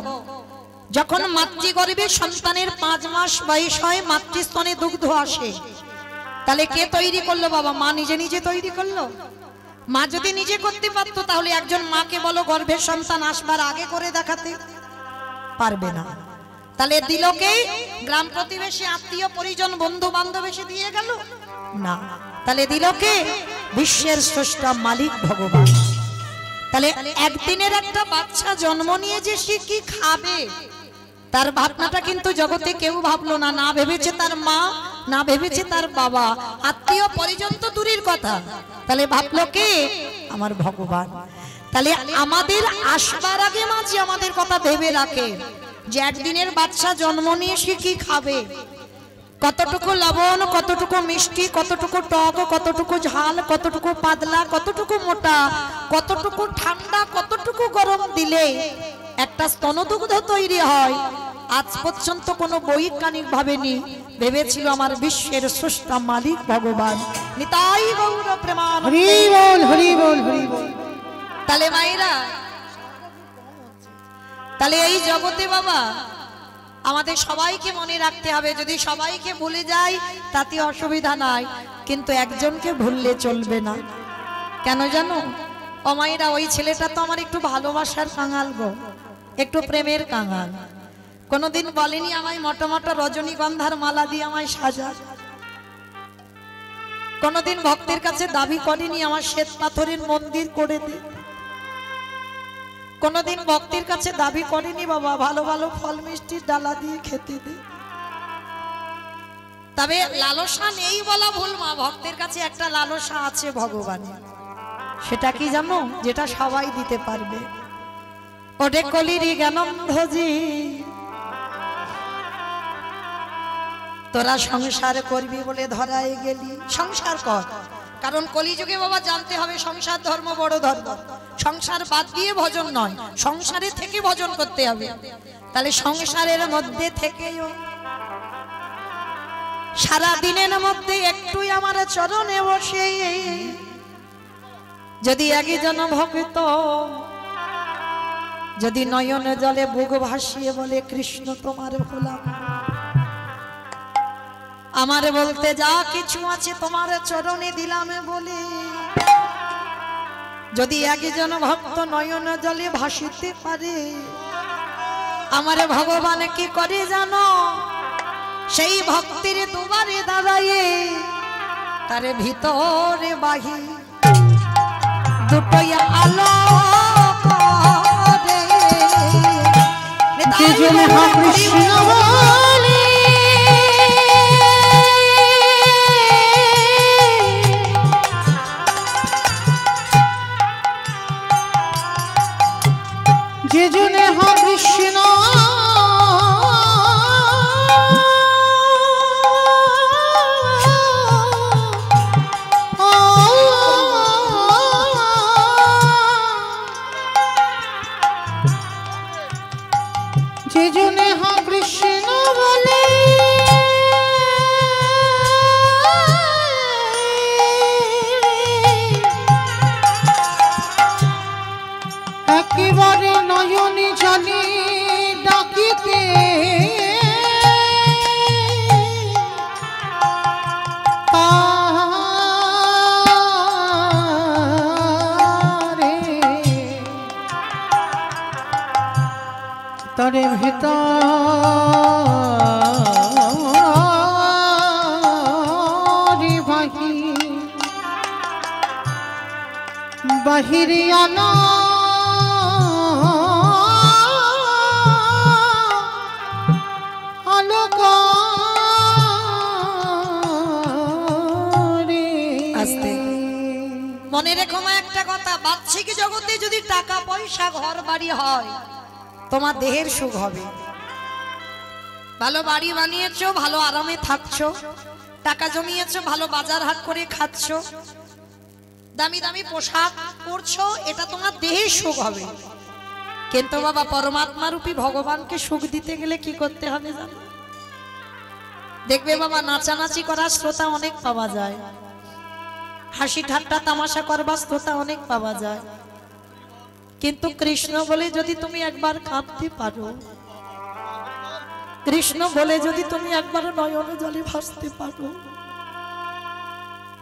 যখন মাতৃগর্ভে সন্তানের 5 মাস বয়স হয় মাতৃস্তনে দুগ্ধ আসে তাহলে কে তৈরি করলো বাবা মা নিজে নিজে তৈরি করলো মা যদি নিজে করতে পারতো তাহলে একজন মাকে বলো গর্ভের সন্তান আসবার আগে করে দেখাতে পারবে না তাহলে দিল কে গ্রাম প্রতিবেশী আত্মীয় পরিজন বন্ধু বান্ধব এসে দিয়ে গেল না তাহলে দিল কে বিশ্বের স্রষ্টা মালিক ভগবান তাহলে একদিনের একটা বাচ্চা জন্ম নিয়ে যে সে কি খাবে তার ভাবনাটা কিন্তু জগতে কেউ ভাবলো না না ভেবেছে তার মা না ভেবেছে তার বাবা আত্মীয় পরিজন তো দূরের কথা তাহলে ভাবলো কে আমার ভগবান তাহলে আমাদের আসবার আগে মাঝে আমাদের কথা ভেবে রাখে যে একদিনের বাচ্চা জন্ম নিয়ে সে কি খাবে, কতটুকু লবণ, কতটুকু মিষ্টি, কতটুকু টক, কতটুকু ঝাল, কতটুকু পাতলা, কতটুকু মোটা, কতটুকু ঠান্ডা, কতটুকু গরম দিলে একটা স্তনদুগ্ধ তৈরি হয়, আজ পর্যন্ত কোনো বৈজ্ঞানিক ভাবেনি। ভেবেছিল আমার বিশ্বের স্রষ্টা মালিক ভগবান। নিতাই গৌর প্রেমানন্দ। হরি বল, হরি বল, হরি বল। তাহলে মায়েরা, তাহলে এই জগতে বাবা আমাদের সবাইকে মনে রাখতে হবে। যদি সবাইকে ভুলে যাই তাতে অসুবিধা নাই, কিন্তু একজনকে ভুললে চলবে না। কেন জানো ও মায়েরা, ওই ছেলেটা তো আমার একটু ভালোবাসার কাঙাল গো, একটু প্রেমের কাঙাল। কোনোদিন বলেনি আমায় মোটা মোটা রজনীগন্ধার মালা দিয়ে আমায় সাজা। কোনোদিন ভক্তের কাছে দাবি করেনি আমার শ্বেত পাথরের মন্দির করে দে। কোনোদিন ভক্তের কাছে দাবি করেনি বাবা ভালো ভালো ফল মিষ্টির ডালা দিয়ে খেতে দে। তবে লালসা নেই বলা ভুল মা, ভক্তের কাছে একটা লালসা আছে ভগবানের। সেটা কি জানো? যেটা সবাই দিতে পারবে। ওরে কলিরি জ্ঞানন্ধজি, তোরা সংসার করবি বলে ধরায় গেলি, সংসার কর। কারণ কলিযুগে বাবা জানতে হবে সংসার ধর্ম বড় ধর্ম। সংসার বাদ দিয়ে ভজন নয়, সংসারে থেকে ভজন করতে হবে। তাহলে সংসারের মধ্যে থেকেও সারা দিনের মধ্যে একটুই আমার চরণে বসে যদি একজন ভক্ত যদি নয়নে জলে বুক ভাসিয়ে বলে কৃষ্ণ তোমার ভোলা, আমার বলতে যা কিছু আছে তোমার চরণে দিলাম বলে, যদি একজন ভক্ত নয়ন জলে ভাসিতে পারে, আমার ভগবান কি করে জানো? সেই ভক্তির দুবারে দাঁড়ায়ে তার ভিতরে বাহি দুটোই আলো কৃষ্ণ বলে যে জনে হ কৃষ্ণ যে জনে হ কৃষ্ণ বলে একেবারে নয়নে জলে ডাকিতে তরে ভিতরে বাহিরে আনা আলোক আস্তে মনে রেখো মা একটা কথা, বাহ্যিক জগতে যদি টাকা পয়সা ঘর বাড়ি হয় তোমার দেহের সুখ হবে। ভালো বাড়ি বানিয়েছো, ভালো আরামে থাকছো, টাকা জমিয়েছো, ভালো বাজার হাট করে খাচ্ছো, দামি দামি পোশাক পরছো, এটা তোমার দেহের সুখ হবে। কিন্তু বাবা পরমাত্মা রূপী ভগবানকে সুখ দিতে গেলে কি করতে হবে জানো? দেখবে বাবা নাচানাচি করার শ্রোতা অনেক পাওয়া যায়, হাসি ঠাট্টা তামাশা করবার শ্রোতা অনেক পাওয়া যায়, কিন্তু কৃষ্ণ বলে যদি তুমি একবার কাঁদতে পারো, কৃষ্ণ বলে যদি তুমি একবার নয়নে জলে ভাসতে পারো,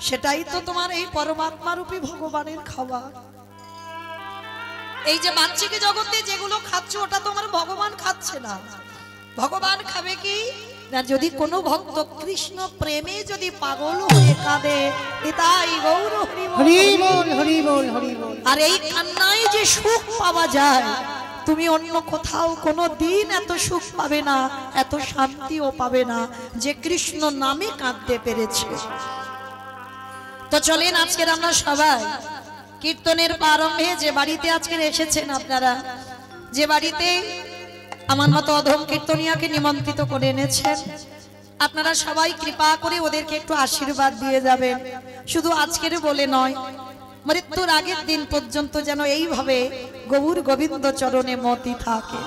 সেটাই তো তোমার এই পরমাত্মা রূপী ভগবানের খাবার। এই যে বাহ্যিক জগতে যেগুলো খাচ্ছ ওটা তোমার ভগবান খাচ্ছে না। ভগবান খাবে কি না, যদি কোনো ভক্ত কৃষ্ণ প্রেমে যদি পাগল হয়ে কাঁদে, তাই গৌর হরি বল, হরি বল, হরি বল। আর এই কান্নায় যে সুখ পাওয়া যায় তুমি অন্য কোথাও কোনো দিন এত সুখ পাবে না, এত শান্তিও পাবে না যে কৃষ্ণ নামে কাঁদতে পেরেছে। তো চলেন আজকের আমরা সবাই কীর্তনের প্রারম্ভে যে বাড়িতে আজকে এসেছেন আপনারা, যে বাড়িতে আমার মতো অধম কীর্তনিয়াকে নিমন্ত্রিত করে এনেছেন। আপনারা সবাই কৃপা করে ওদেরকে একটু আশীর্বাদ দিয়ে যাবেন। শুধু আজকের বলে নয়, মৃত্যুর আগের দিন পর্যন্ত যেন এইভাবে গৌর গোবিন্দ চরণে মতি থাকে।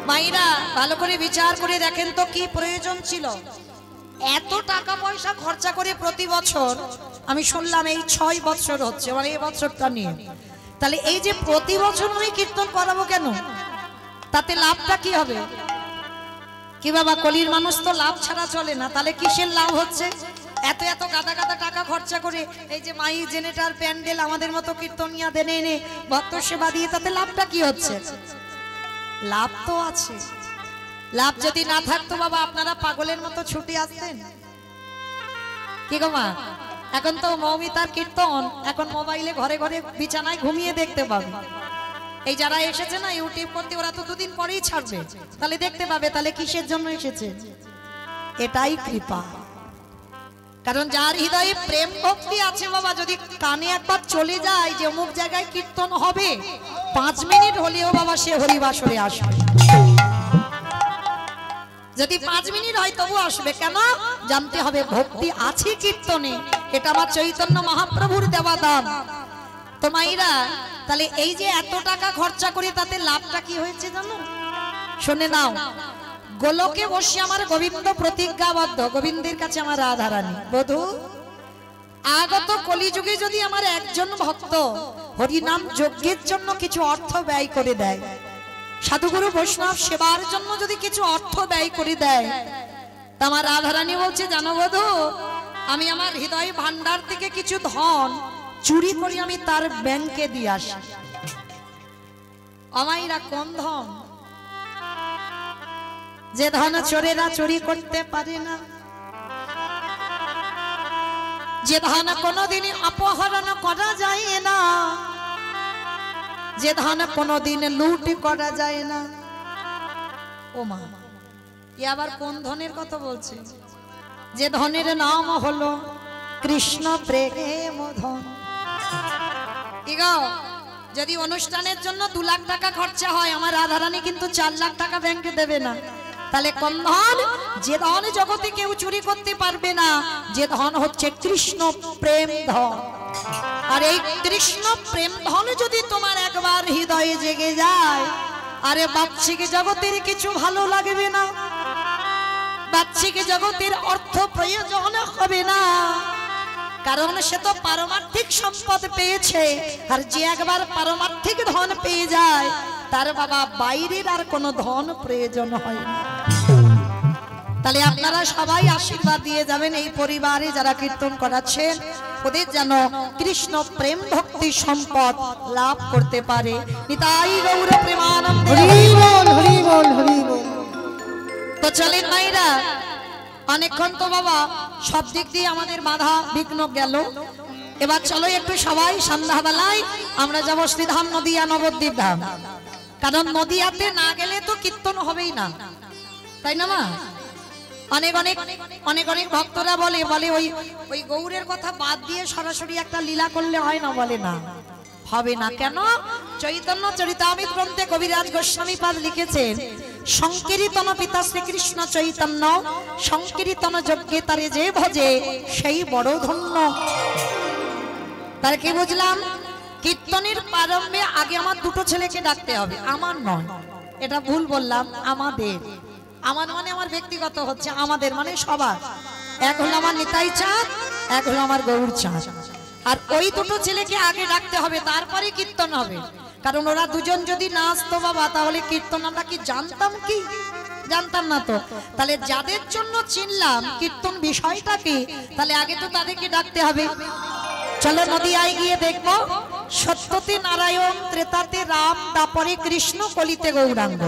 মায়েরা ভালো করে বিচার করে দেখেন তো কি প্রয়োজন ছিল এত টাকা পয়সা খরচা করে প্রতি বছর। আমি শুনলাম এই 6 বছর হচ্ছে, মানে এই বছরটা নিয়ে। তাহলে এই যে প্রতি বছর আমি কীর্তন করাবো কেন? তাতে লাভটা কি হবে? কি বাবা, কলির মানুষ তো লাভ ছাড়া চলে না। তাহলে কিসের লাভ হচ্ছে? এত এত গাদা গাদা টাকা খরচা করে এই যে মাইক জেনারেটর প্যান্ডেল আমাদের মতো কীর্তনিয়া দেনে এনে ভক্ত সেবা দিয়ে তাতে লাভটা কি হচ্ছে? লাভ তো আছে। লাভ যদি না থাকতো বাবা, আপনারা পাগলের মতো ছুটে আসতেন। কি গো মা, এখন তো মৌমিতার কীর্তন এখন মোবাইলে ঘরে ঘরে বিছানায় ঘুমিয়ে দেখতে পাবে। এই যারা এসেছে না ইউটিউব করতে, ওরা তো দুদিন পরেই ছাড়বে, তাহলে দেখতে পাবে। তাহলে কিসের জন্য এসেছে? এটাই কৃপা। কারণ যার হৃদয়ে প্রেম ভক্তি আছে বাবা, যদি কানে একবার চলে যায় যে অমুক জায়গায় কীর্তন হবে, 5 মিনিট হলেও বাবা সে হরিবাসরে আসবে। যদি 5 মিনিট হয় তবু আসবে। কেন? জানতে হবে ভক্তি আছে কীর্তনে, এটা আমার চৈতন্য মহাপ্রভুর দেওয়া দান। তো মাইরা, তাহলে এই যে এত টাকা খরচা করে তাতে লাভটা কি হয়েছে জানো? শুনে নাও, গোলকে বসে আমার গোবিন্দ প্রতিজ্ঞাবদ্ধ, গোবিন্দের কাছে আমার রাধারানী বধূ, আগত কলিযুগে যদি আমার একজন ভক্ত হরিনাম যজ্ঞের জন্য কিছু অর্থ ব্যয় করে দেয়, সাধুগুরু বৈষ্ণব সেবার জন্য যদি কিছু অর্থ ব্যয় করে দেয়, তা আমার রাধারানী বলছে জানো বধূ, আমি আমার হৃদয় ভান্ডার থেকে কিছু ধন চুরি করে আমি তার ব্যাংকে দিয়ে আসি। আমাইরা কোন ধন? যে ধন চোরেরা চুরি করতে পারে না, যে ধন কোনোদিন অপহরণ করা যায় না, যে ধন কোনোদিন লুট করা যায় না। ও মা, এ আবার কোন ধনের কথা বলছে? যে ধনের নাম হলো কৃষ্ণ প্রেম ধন। যদি অনুষ্ঠানের জন্য 2 লাখ টাকা খরচা হয়, আমার রাধারানী কিন্তু 4 লাখ টাকা ব্যাংকে দেবে না। তাহলে কোন ধন? যে ধন জগতে কেউ চুরি করতে পারবে না, যে ধন হচ্ছে কৃষ্ণ প্রেম ধন। আর এই কৃষ্ণ প্রেম ধন যদি তোমার একবার হৃদয়ে জেগে যায়, আরে বাহ্যিক জগতের কিছু ভালো লাগবে না, বাহ্যিক জগতের অর্থ প্রয়োজন হবে না, কারণ সে তো পারমার্থিক সম্পদ পেয়েছে। আর যে একবার পারমার্থিক ধন পেয়ে যায়, তার বাবা বাইরের আর কোনো ধন প্রয়োজন হয় না। তাহলে আপনারা সবাই আশীর্বাদ দিয়ে যাবেন এই পরিবারে যারা কীর্তন করাচ্ছেন, ওদের যেন কৃষ্ণ প্রেম ভক্তি সম্পদ লাভ করতে পারে। নিতাই গৌর প্রেমানন্দে হরি বল, হরি বল, হরি বল। তো চলেন মাইরা, অনেকক্ষণ তো বাবা সব দিক দিয়ে আমাদের বাধা বিঘ্ন গেল। এবার চলো একটু সবাই সন্ধ্যাবেলায় আমরা যাবো শ্রীধাম নদিয়া নবদ্বীপ ধাম। কারণ নদিয়াতে না গেলে তো কীর্তন হবেই না, তাই না মা? অনেক অনেক অনেক অনেক ভক্তরা বলে ওই গৌরের কথা বাদ দিয়ে সরাসরি একটা লীলা করলে হয় না, বলে না, হবে না। কেন? চৈতন্য চরিতামৃত গ্রন্থে কবিরাজ গোস্বামী পাদ লিখেছেন, সংকীর্তন পিতা শ্রীকৃষ্ণ চৈতন্য, সংকীর্তন যজ্ঞে তারে যে ভজে সেই বড় ধন্য। তার কি বুঝলাম? কীর্তনের প্রারম্ভে আগে আমার 2টো ছেলেকে ডাকতে হবে, আমার নয়, এটা ভুল বললাম, আমাদের। আমার মানে আমার ব্যক্তিগত হচ্ছে, আমাদের মানে সবার। এক হলো আমার নিতাই চাঁদ, এক হলো আমার গৌর চাঁদ। আর ওই 2টো ছেলেকে আগে ডাকতে হবে, তারপরে কীর্তন হবে। কারণ ওরা দুজন যদি না আসতো বাবা, তাহলে কীর্তন আমরা কি জানতাম? কি জানতাম না তো। তাহলে যাদের জন্য চিনলাম কীর্তন বিষয়টা কি, তাহলে আগে তো তাদেরকে ডাকতে হবে। চলো নদিয়ায় গিয়ে দেখবো, সত্যতে নারায়ণ, ত্রেতাতে রাম, তারপরে কৃষ্ণ, কলিতে গৌরাঙ্গ।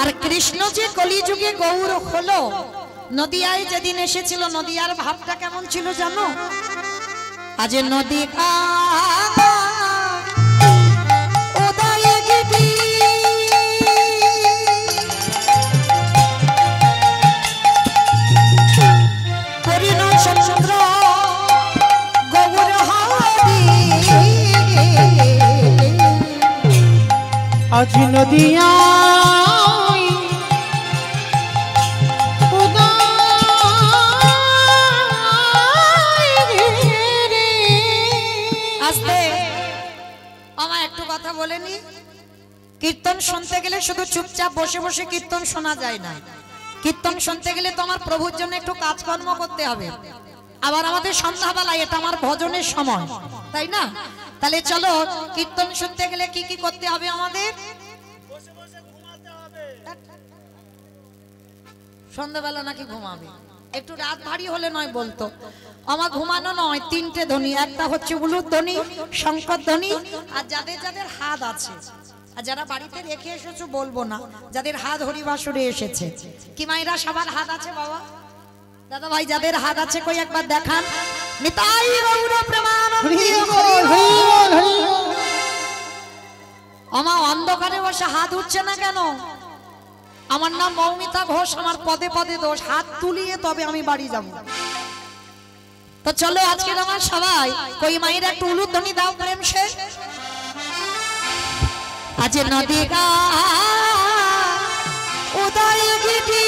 আর কৃষ্ণ যে কলিযুগে গৌর হলো, নদিয়ায় যেদিন এসেছিল, নদিয়ার ভাবটা কেমন ছিল জানো? আজ নদী আজ নদিয়ায় আস্তে আমার একটু কথা বলেনি। কীর্তন শুনতে গেলে শুধু চুপচাপ বসে বসে কীর্তন শোনা যায় না। কীর্তন শুনতে গেলে তো আমার প্রভুর জন্য একটু কাজকর্ম করতে হবে। আবার আমাদের সন্ধ্যাবেলায় এটা আমার ভজনের সময়, তাই না? তাহলে চলো কীর্তন শুনতে গেলে কি কি করতে হবে আমাদের? সন্ধ্যাবেলা নাকি ঘুমাবে? একটু রাত ভারী হলে নয় বলতো। আমার ঘুমানো নয়, তিনটে ধ্বনি, একটা হচ্ছে উলুর ধ্বনি, শঙ্কর ধ্বনি, আর যাদের যাদের হাত আছে, আর যারা বাড়িতে রেখে এসেছো বলবো না, যাদের হাত হরিবাসরে এসেছে। কি মায়েরা সবার হাত আছে বাবা? দাদা ভাই যাদের হাত আছে কই একবার দেখান। নিতাই গৌর প্রেমানন্দে আমার অন্ধকারে বসে হাত উঠছে না কেন? আমার নাম মৌমিতা ঘোষ, আমার পদে পদে দোষ, হাত তুলিয়ে তবে আমি বাড়ি যাব। তো চলো আজকে আমার সবাই কই মায়ের একটু উলুধ্বনি দাও প্রেম সে। আজ নদী গা উদয় গিরি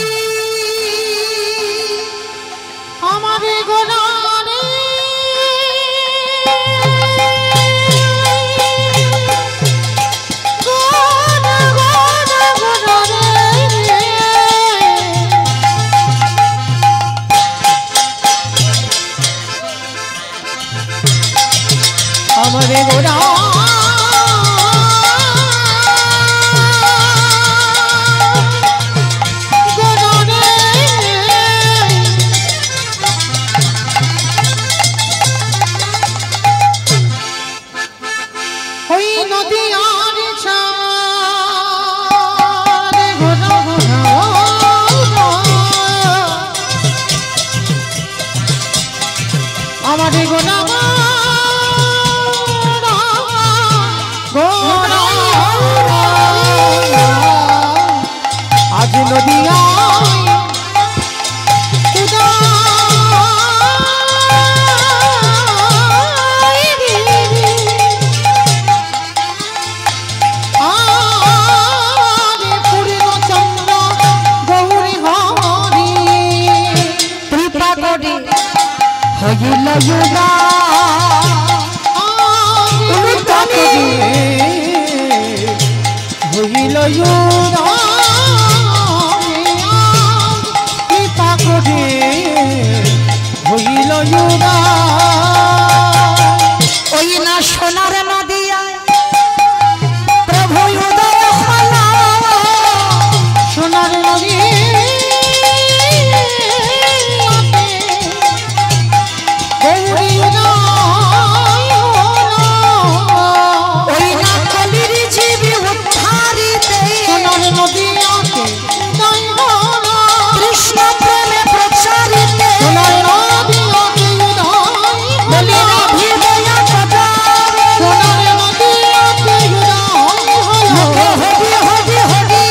আমার গোনারে আমারে গোনা আমারে গোনা আজ নদিয়া পূর্ণচন্দ্র গৌরী হরি কৃপা করে হইল যুগা হইল যুগা কৃপা করে হইল যুগা। ওই না সোনার নদিয়ায় প্রভু উদয় হলো, সোনার নদী ওই না কলির জীবী উদ্ধারিতে কৃষ্ণ প্রেমে প্রচারিতে বলিরা হৃদয়া কদারে হরি হরি হরি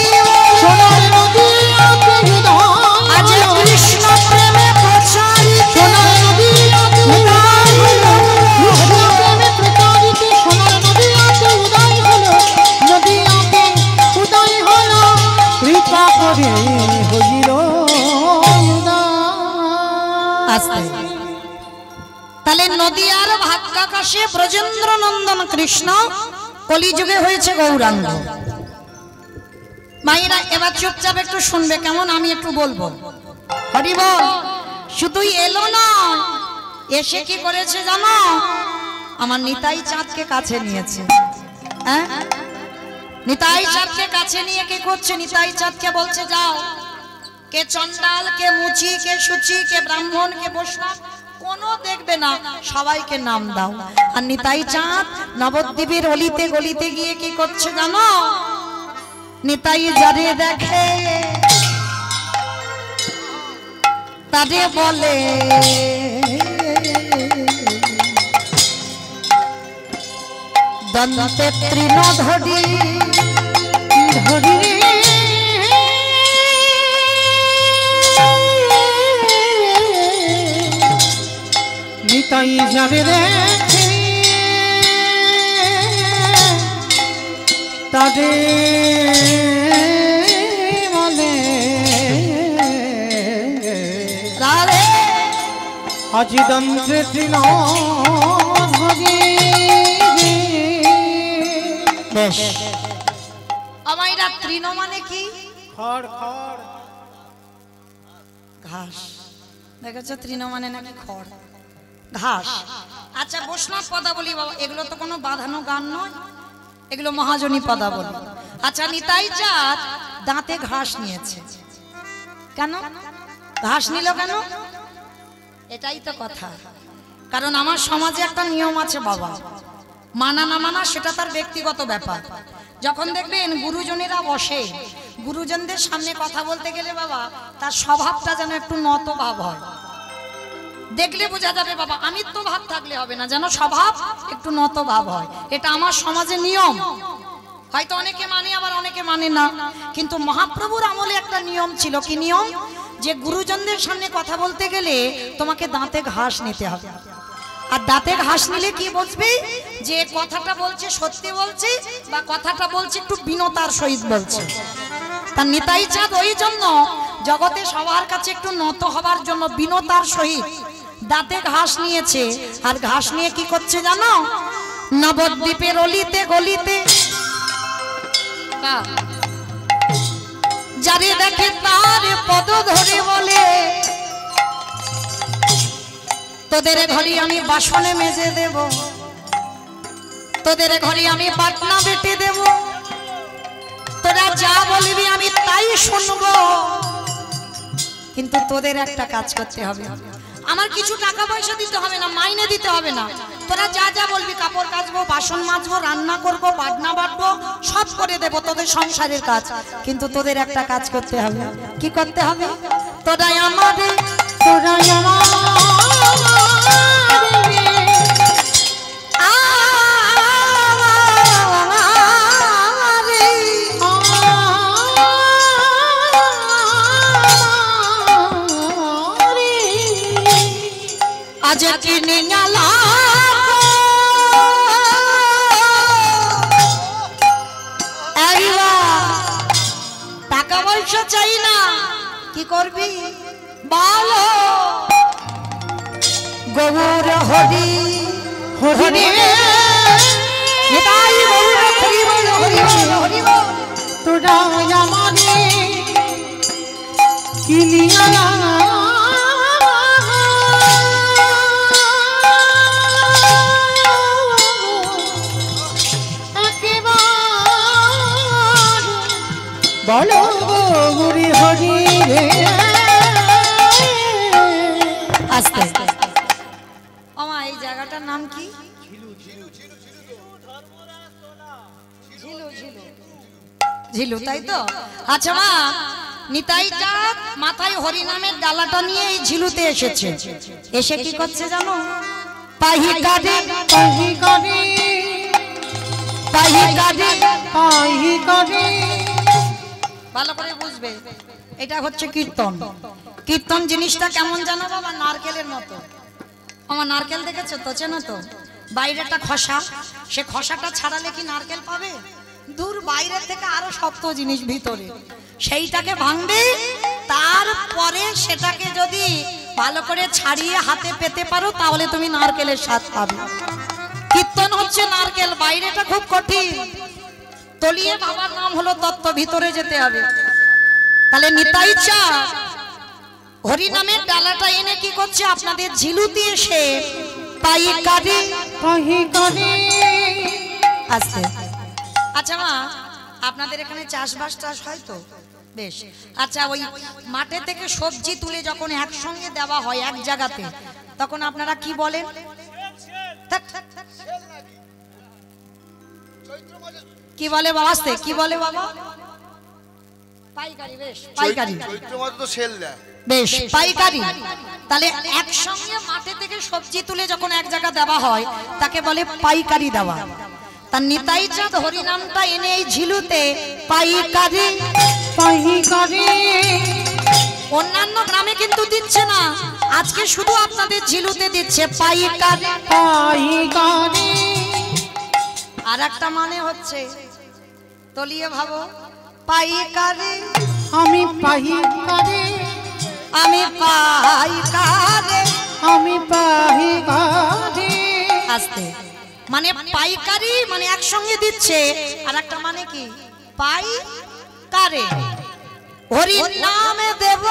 আজ কৃষ্ণ প্রেমে প্রচারিতে তাহলে নদিয়ার ভাগ্যাকাশে ব্রজেন্দ্র নন্দন কৃষ্ণ কলিযুগে হয়েছে গৌরাঙ্গ। মায়েরা এবার চুপচাপ একটু শুনবে কেমন? আমি একটু বলবো। হরি বল। শুধুই এলো না, এসে কি করেছে জানো? আমার নিতাই চাঁদকে কাছে নিয়েছে। হ্যাঁ, নিতাই চাঁদকে কাছে নিয়ে কি করছে? নিতাই চাঁদকে বলছে যাও, কে চন্ডাল, কে মুচি, কে সুচি, কে ব্রাহ্মণ, কে বৈষ্ণব কোনো দেখবে না, সবাইকে নাম দাও। আর নিতাই চাঁদ নবদ্বীপের অলিতে গলিতে গিয়ে কি করছে জানো? নিতাই যারে দেখে তারে বলে দন্তে তৃণ ধরি ধরি নিতাই যাবে রে রাধে বলে রাধে আজি দন্তে তৃণ বেশ আমাইরা তৃণ মানে কি খড় খড় ঘাস দেখেছো তৃণ মানে নাকি খড় ঘাস আচ্ছা বৈষ্ণব পদাবলী বাবা এগুলো তো কোনো বাঁধানো গান নয় এগুলো মহাজনী পদাবলী আচ্ছা নিতাই চাঁদ দাঁতে ঘাস নিয়েছে কেন ঘাস নিল কেন এটাই তো কথা কারণ আমার সমাজে একটা নিয়ম আছে বাবা মানা না মানা সেটা তার ব্যক্তিগত ব্যাপার যখন দেখবেন গুরুজনেরা বসে গুরুজনদের সামনে কথা বলতে গেলে বাবা তার স্বভাবটা যেন একটু নত ভাব হয় দেখলে বোঝা যাবে বাবা আমিত্ব ভাব থাকলে হবে না যেন স্বভাব একটু নত ভাব হয় এটা আমার সমাজে নিয়ম হয়তো অনেকে মানে আবার অনেকে মানে না কিন্তু মহাপ্রভুর আমলে একটা নিয়ম ছিল কি নিয়ম যে গুরুজনদের সামনে কথা বলতে গেলে তোমাকে দাঁতে ঘাস নিতে হবে আর দাঁতে ঘাস নিলে কি বুঝবি যে কথাটা বলছে সত্যি বলছে বা কথাটা বলছে একটু বিনতার সহিত বলছে তার নিতাই চাঁদ ওই জন্য জগতে সবার কাছে একটু নত হবার জন্য বিনতার সহিত দাঁতে ঘাস নিয়েছে আর ঘাস নিয়ে কি করছে জানো নবদ্বীপের অলিতে গলিতে যারে দেখে তার পদ ধরে বলে তোদের ঘরে আমি বাসনে মেজে দেব তোদের ঘরে আমি বাটনা বেটে দেব তোরা যা বলবি আমি তাই শুনবো কিন্তু তোদের একটা কাজ করতে হবে আমার কিছু টাকা পয়সা দিতে হবে না মাইনে দিতে হবে না তোরা যা যা বলবি কাপড় কাচবো বাসন মাজবো রান্না করবো বাটনা বাটবো সব করে দেবো তোদের সংসারের কাজ কিন্তু তোদের একটা কাজ করতে হবে কি করতে হবে তোরাই আমাদের তোরাই আমার আজ কিনে গেলা টাকা পয়সা চাই না কি করবি বলো গৌর হরি হরি নিতাই গৌর হরি বল হরি বল হরি বল তোরা আমারে কিনিয়া বলো গৌরী হরি রে আস্তে আমা এই জায়গাটার নাম কি ঝিলু তাই তো আচ্ছা মা নিতাই চাঁদ মাথায় হরি নামের ডালাটা নিয়ে এই ঝিলুতে এসেছে এসে কি করছে জানো পাহি কাঁদে পাহি কাঁদে পাহি কাঁদে পাহি কাঁদে ভালো করে বুঝবে এটা হচ্ছে কীর্তন কীর্তন জিনিসটা কেমন জানো বাবা নারকেলের মতো আমার নারকেল দেখেছো তো চেনো তো বাইরেটা খসা সে খসাটা ছাড়ালে কি নারকেল পাবে দূর বাইরে থেকে আরো শক্ত জিনিস ভিতরে সেইটাকে ভাঙবে তারপরে সেটাকে যদি ভালো করে ছাড়িয়ে হাতে পেতে পারো তাহলে তুমি নারকেলের স্বাদ পাবে কীর্তন হচ্ছে নারকেল বাইরেটা খুব কঠিন তলিয়ে বাবার নাম হলো তত্ত্ব ভিতরে যেতে হবে তাহলে নিতাই চাঁদ হরি নামের ডালাটা এনে কি করছে আপনাদের ঝিলুতে এসে পাই কাঁদে পাহি কাঁদে আস্তে আচ্ছা মা আপনাদের এখানে চাষবাস টাস হয় তো বেশ আচ্ছা ওই মাঠে থেকে সবজি তুলে যখন একসঙ্গে দেওয়া হয় এক জায়গাতে তখন আপনারা কি বলেন কি বলে বাবা আস্তে কি বলে বাবা পাইকারি বেশ পাইকারি চৈত্র মাসে তো সেল দেয় বেশ পাইকারি তাহলে একসঙ্গে মাঠে থেকে সবজি তুলে যখন এক জায়গা দেওয়া হয় তাকে বলে পাইকারি দেওয়া তার নিতাই চাঁদ হরি নামটা এনে এই ঝিলুতে পাইকারি পাহি কাঁদে অন্যান্য গ্রামে কিন্তু দিচ্ছে না আজকে শুধু আপনাদের ঝিলুতে দিচ্ছে পাইকারি পাহি কাঁদে আর একটা মানে হচ্ছে তলিয়ে ভাবো পাইকারে আমি পাইকারে আমি পাইকারে আমি পাইকারে আস্তে মানে পাইকারি মানে একসঙ্গে দিচ্ছে আর একটা মানে কি পাইকারে হরি নামে দেব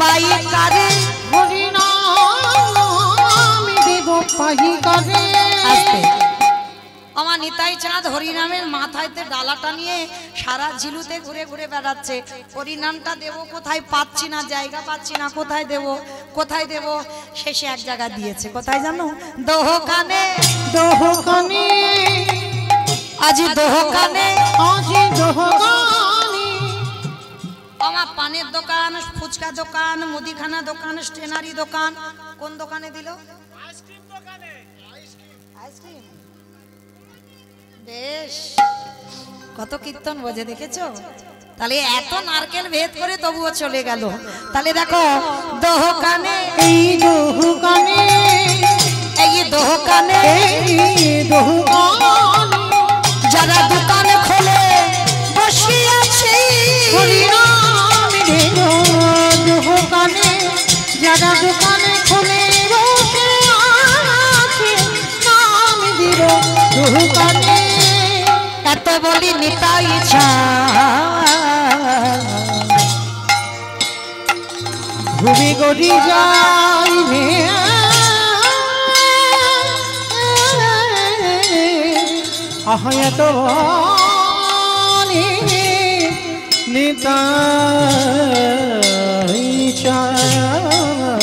পাইকারে হরি নাম দেব পাইকারে আস্তে আমার নিতাই চাঁদ হরিনামের মাথায়তে ডালাটা নিয়ে সারা ঝিলুতে ঘুরে ঘুরে বেড়াচ্ছে হরিনামটা দেব কোথায় পাচ্ছি না জায়গা পাচ্ছি না কোথায় দেব শেষে এক জায়গা দিয়েছে কোথায় জানো দোকানে দোকানে আজি দোকানে আজি দোকানে আমার পানের দোকান ফুচকা দোকান মুদিখানা দোকান স্টেনারি দোকান কোন দোকানে দিল আইসক্রিম দোকানে আইসক্রিম বেশ কত কীর্তন বোঝে দেখেছো তাহলে এত নারকেল ভেদ করে তবুও চলে গেল তাহলে দেখো দোকানে এই দোকানে এই দোকানে যারা দোকান খোলে বসে আছে হরি নাম দেব দোকানে যারা দোকানে খোলে বসে আছে নাম দিব দোকানে এত বলি নিতাই চাঁদ ঘুমি গড়ি যাই রে আহায়াত নিতাই চাঁদ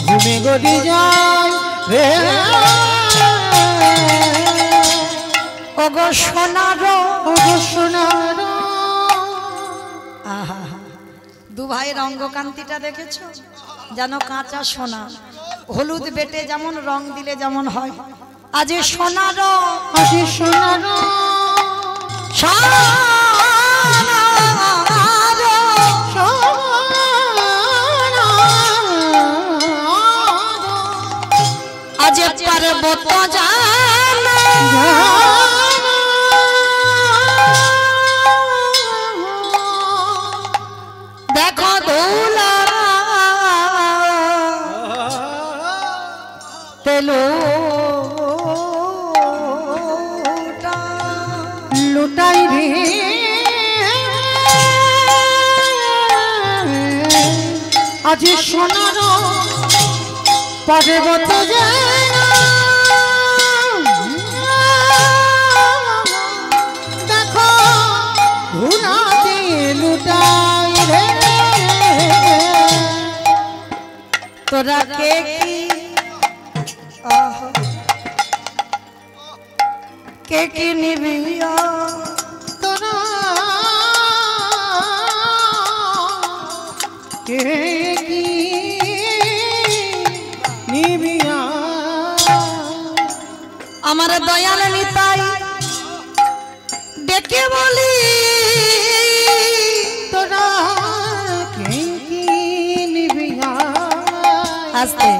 ঘুমি গড়ি যাই রে ওগো সোনার সোনার আহা দু ভাইয়ের অঙ্গকান্তিটা দেখেছো যেন কাঁচা সোনা হলুদ বেটে যেমন রং দিলে যেমন হয় আজ সোনার আজ সোনার আজ পর্বত জানা দেখো দোলা তেলো লুটাই রে আজ সোনার পর্বত জানা দেখো ধুনাতে লুটাই রে তোরা কে কি কে কি নিবি তোরা কে কি নিবিয়া আমার দয়াল নিতাই ডেকে বলি তোরা কে কি নিবিয়া আস্তে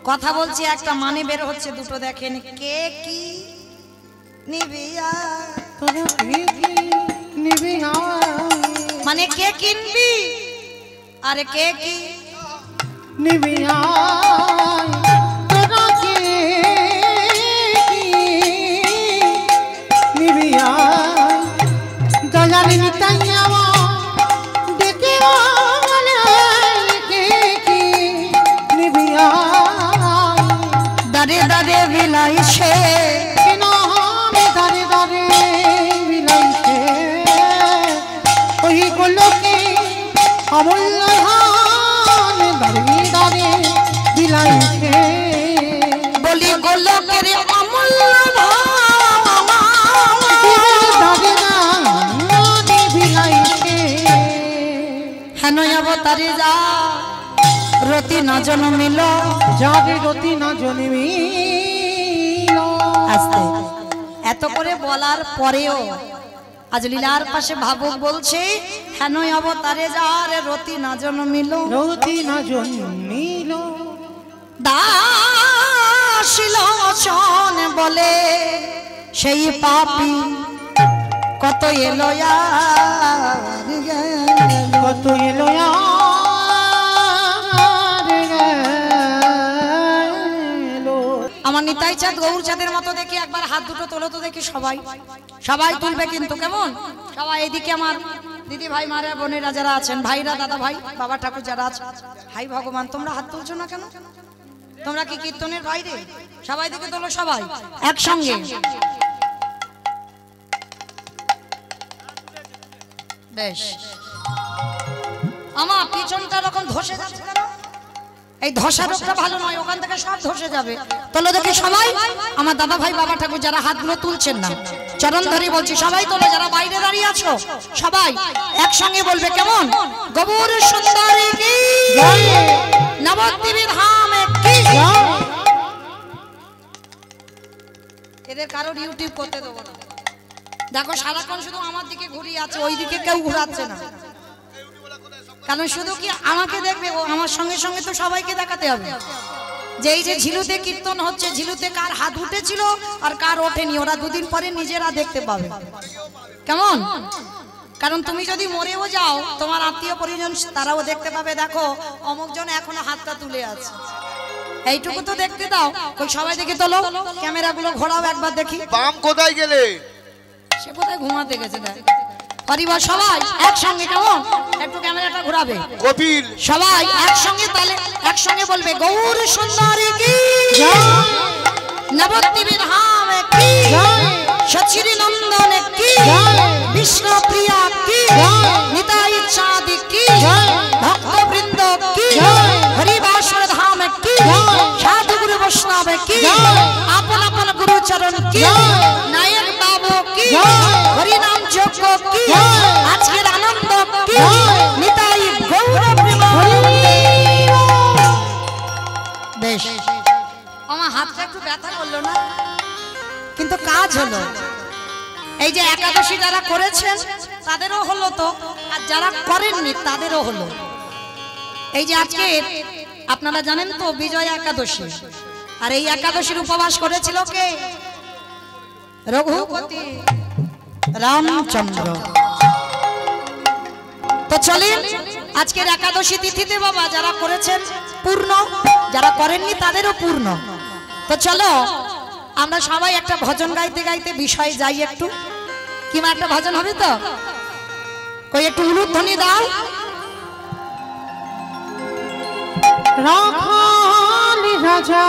কথা বলছি একটা মানে বের হচ্ছে দুটো দেখেন কে কি নিবিয়া তোরা কে কি নিবিয়া মানে কে কিনবি আর কে কি নিবিয়া তোরা কে কি নিবিয়া দয়াল নিতাইয়া ডেকে বলে কে কি নিবিয়া দাঁড়ে দাঁড়ে বিলাইছে নামে দারে দারে বিলাইছে ওই গোলকে অমূল্য ধান দারে দারে বিলাইছে বলি গোলকের অমূল্য দারে দারে বিলাইছে হেন অবতারে যা রতি না জন্মিল যাবে রতি না জন্মিল আস্তে এত করে বলার পরেও আজ লীলার পাশে ভাবুক বলছে হেন অবতারে যার রতি না জন্মিল রতি না জন্মিল দাসিল চন বলে সেই পাপী কত এলো আর গেল। কত এলো আর গেল। আমার নিতাই চাঁদ গৌর চাঁদের মতো দেখি একবার হাত দুটো তোলো তো দেখি সবাই, সবাই তুলবে কিন্তু কেমন সবাই। এদিকে আমার দিদি ভাই মারা বোনেরা যারা আছেন, ভাইরা দাদা ভাই বাবা ঠাকুর যারা আছেন, হাই ভগবান তোমরা হাত তুলছো না কেন? তোমরা কি কীর্তনের বাইরে? সবাই দিকে তোলো, সবাই একসঙ্গে। বেশ, আমার পিছনটা এরকম ধসে যাচ্ছে কেন? এই ধসা রোগটা ভালো নয়, ওখান থেকে সব ধসে যাবে। তোলো দেখি সবাই। আমার দাদা ভাই বাবা ঠাকুর যারা হাতগুলো তুলছেন না, চরণ ধরে বলছি সবাই তোলো। যারা বাইরে দাঁড়িয়ে আছো সবাই একসঙ্গে বলবে কেমন? গৌর সুন্দরী কি জয়, নবদ্বীপের ধামে কি জয়। এদের কারোর ইউটিউব করতে দেবো না। দেখো সারাক্ষণ শুধু আমার দিকে ঘুরিয়ে আছে, ওই দিকে কেউ ঘুরাচ্ছে না। কারণ শুধু কি আমাকে দেখবে, ও আমার সঙ্গে সঙ্গে তো সবাইকে দেখাতে হবে যে এই যে ঝিলুতে কীর্তন হচ্ছে, ঝিলুতে কার হাত উঠেছিল আর কার ওঠেনি, ওরা দুদিন পরে নিজেরা দেখতে পাবে কেমন। কারণ তুমি যদি মরেও যাও, তোমার আত্মীয় পরিজন তারাও দেখতে পাবে, দেখো অমুকজন এখনো হাতটা তুলে আছে। এইটুকু তো দেখতে দাও। কই সবাই দেখে তোলো, ক্যামেরাগুলো ঘোরাও একবার দেখি। বাম কোথায় গেলে? সে কোথায় ঘুমাতে গেছে দেখ। পরিবার সবাই একসঙ্গে কেমন একটু ক্যামেরাটা ঘোরাবে। কপিল সবাই একসঙ্গে তাহলে একসঙ্গে বলবে গৌর সুন্দরী কি জয়, নবদ্বীপের ধামে কি জয়, সচির নন্দনে কি জয়, বিষ্ণু প্রিয়া কি জয়, নিতাই চাঁদ কি জয়, ভক্তবৃন্দ কি জয়, হরিবাসর ধাম কি জয়, সাধু গুরু বৈষ্ণব কি জয়, আপন আপন গুরু চরণ কি জয়, নায়ক বাবু কি জয়, হরিনাম যজ্ঞ কি জয়, আজকের আনন্দ কি জয়, নিতাই গৌর প্রেম। বেশ, আমার হাতটা একটু ব্যথা করলো না, কিন্তু কাজ হলো। এই যে একাদশী যারা করেছেন তাদেরও হলো তো, আর যারা করেননি তাদেরও হলো। এই যে আজকে আপনারা জানেন তো বিজয়া একাদশী, আর এই একাদশীর উপবাস করেছিল কে? রঘুপতি রামচন্দ্র। তো চলেন আজকের একাদশী তিথিতে বাবা যারা করেছেন পূর্ণ, যারা করেননি তাদেরও পূর্ণ। তো চলো আমরা সবাই একটা ভজন গাইতে গাইতে বিষয়ে যাই একটু। কিংবা একটা ভজন হবে তো, কই একটু উলুধ্বনি দাও। রাখালি রাজা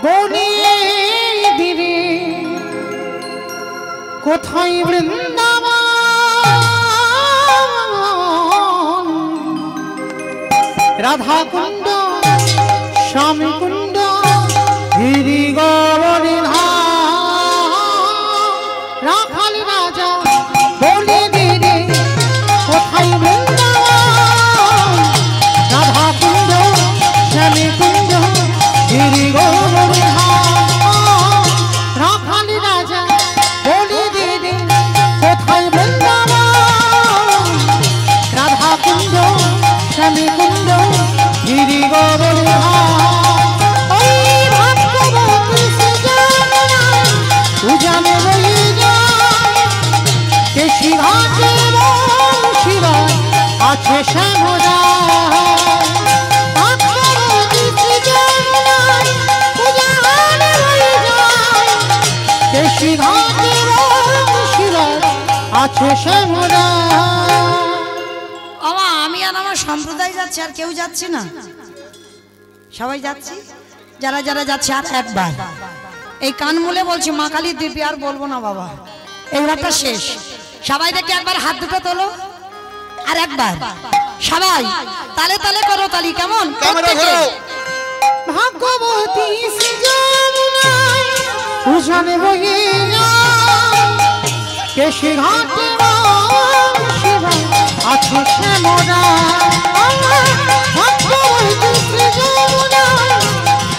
বনে দিরে কোথায় বৃন্দাবন, রাধা কুণ্ড শ্যাম কুণ্ড গিরি গৌরী রাখালি রাজা বনে দিরে কোথায় বৃন্দাবন, রাধা কুণ্ড শ্যামী কুণ্ড গিরি গৌরী রাখালি রাজা বলে দিদি কোথায় বৃন্দাবন, রাধা কুণ্ড শ্যামী কুণ্ড গিরি গৌরী ওই ভক্তবতী সুজানা উজানে রয়ে যায়, কেশি ঘাটে শিরা আছে শ্যামরা, ভক্তবতী সুজানা উজানে রয়ে যায়, কেশি ঘাটে শিরা আছে শ্যামরা। বাবা আমি আর আমার সম্প্রদায় যাচ্ছি, আর কেউ যাচ্ছি না, সবাই যাচ্ছি। যারা যারা যাচ্ছে আর একবার এই কান মুলে বলছি মা কালী দিব্যি, আর বলবো না বাবা, এইবারটা শেষ। সবাই দেখে একবার হাত দুটো তোলো, আর একবার সবাই তালে তালে করো তালি কেমন। ক্যামেরা ধরো। ভাগ্যবতী সুজানা উজানে বয়ে যায়, কেশি ঘাটে শিরা আছে শ্যামরা, ভক্তবতী সুজানা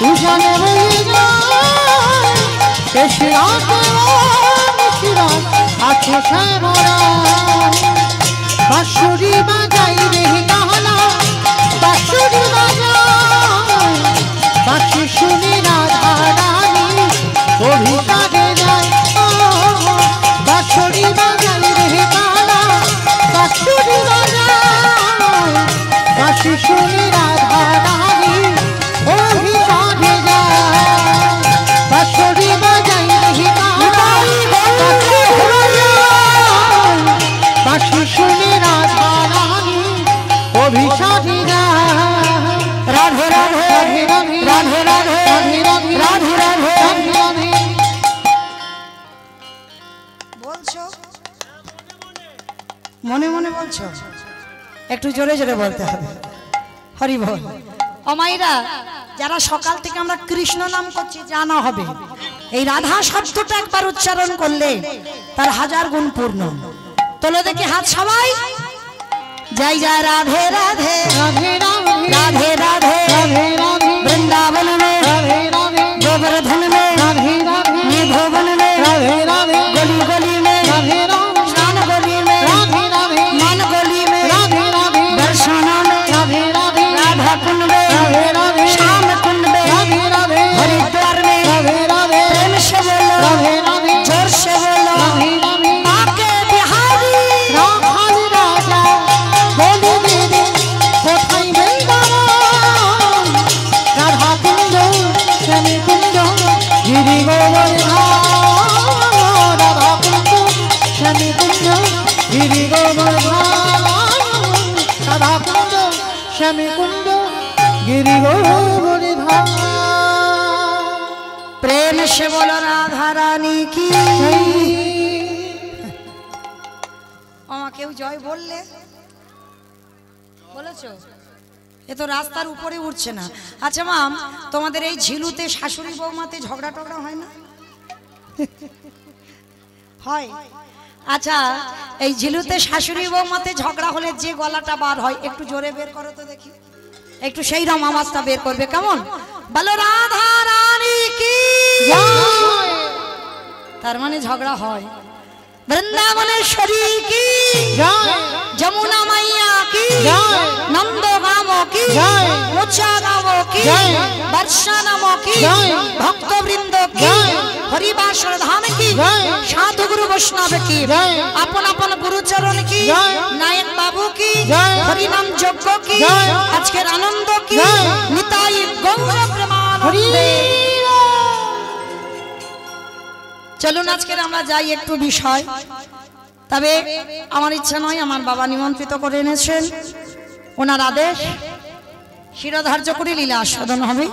উজানে বয়ে যায়, কেশি ঘাটে শিরা আছে শ্যামরা। বাঁশুরি বাজাই রে কাহলা, বাঁশুরি বাজাই, বাঁশি শুনি রাধা রানী বলছো? একটু জোরে জোরে বলতে হবে। হরি বল। ও মায়েরা, যারা সকাল থেকে আমরা কৃষ্ণ নাম করছি জানা হবে, এই রাধা শব্দটা একবার উচ্চারণ করলে তার 1000 গুণ পূর্ণ। তোলো দেখি হাত সবাই। জয় জয় রাধে রাধে রাধে राधे राधे वृंदावन में गोवर्धन में भुवन में गली गली में शान गली में मन गली में दर्शना में राधा कुंड में श्याम कुंड में हरिद्वार में प्रेम से बोलो जोर से बोलो आके बिहारी श्यामी कुंड गिरी गोवर्धन। प्रेम से बोलो राधा रानी की। আমা কেউ জয় বললে বলেছো? এ তো রাস্তার উপরে উঠছে না। আচ্ছা মাম, তোমাদের এই ঝিলুতে শাশুড়ি বৌমাতে ঝগড়া টগড়া হয় না? হয়। আচ্ছা, এই ঝিলুতে শাশুড়ি বৌমাতে ঝগড়া হলে যে গলাটা বার হয় একটু জোরে বের করো তো দেখি, একটু সেই রকম আওয়াজটা বের করবে। কেমন? বলো রাধা রানী কি। তার মানে ঝগড়া হয়। বৃন্দাবনেশ্বরী কি, যমুনা মাইয়া কি, নন্দগাম কি, মোচাগাম কি, বর্ষানাম কি, ভক্তবৃন্দ কি, হরিবাসর ধাম কি, সাধু গুরু বৈষ্ণব কি, আপন আপন গুরুচরণ কি, নায়ক বাবু কি, হরিনাম যজ্ঞ কি, আজকের আনন্দ কি, নিতাই গৌর প্রেমানন্দে। চলুন আজকের আমরা যাই একটু বিষয়। তবে আমার ইচ্ছা নয়, আমার বাবা নিমন্ত্রিত করে এনেছেন, ওনার আদেশ শিরোধার্য করে লীলা আস্বাদন হবে।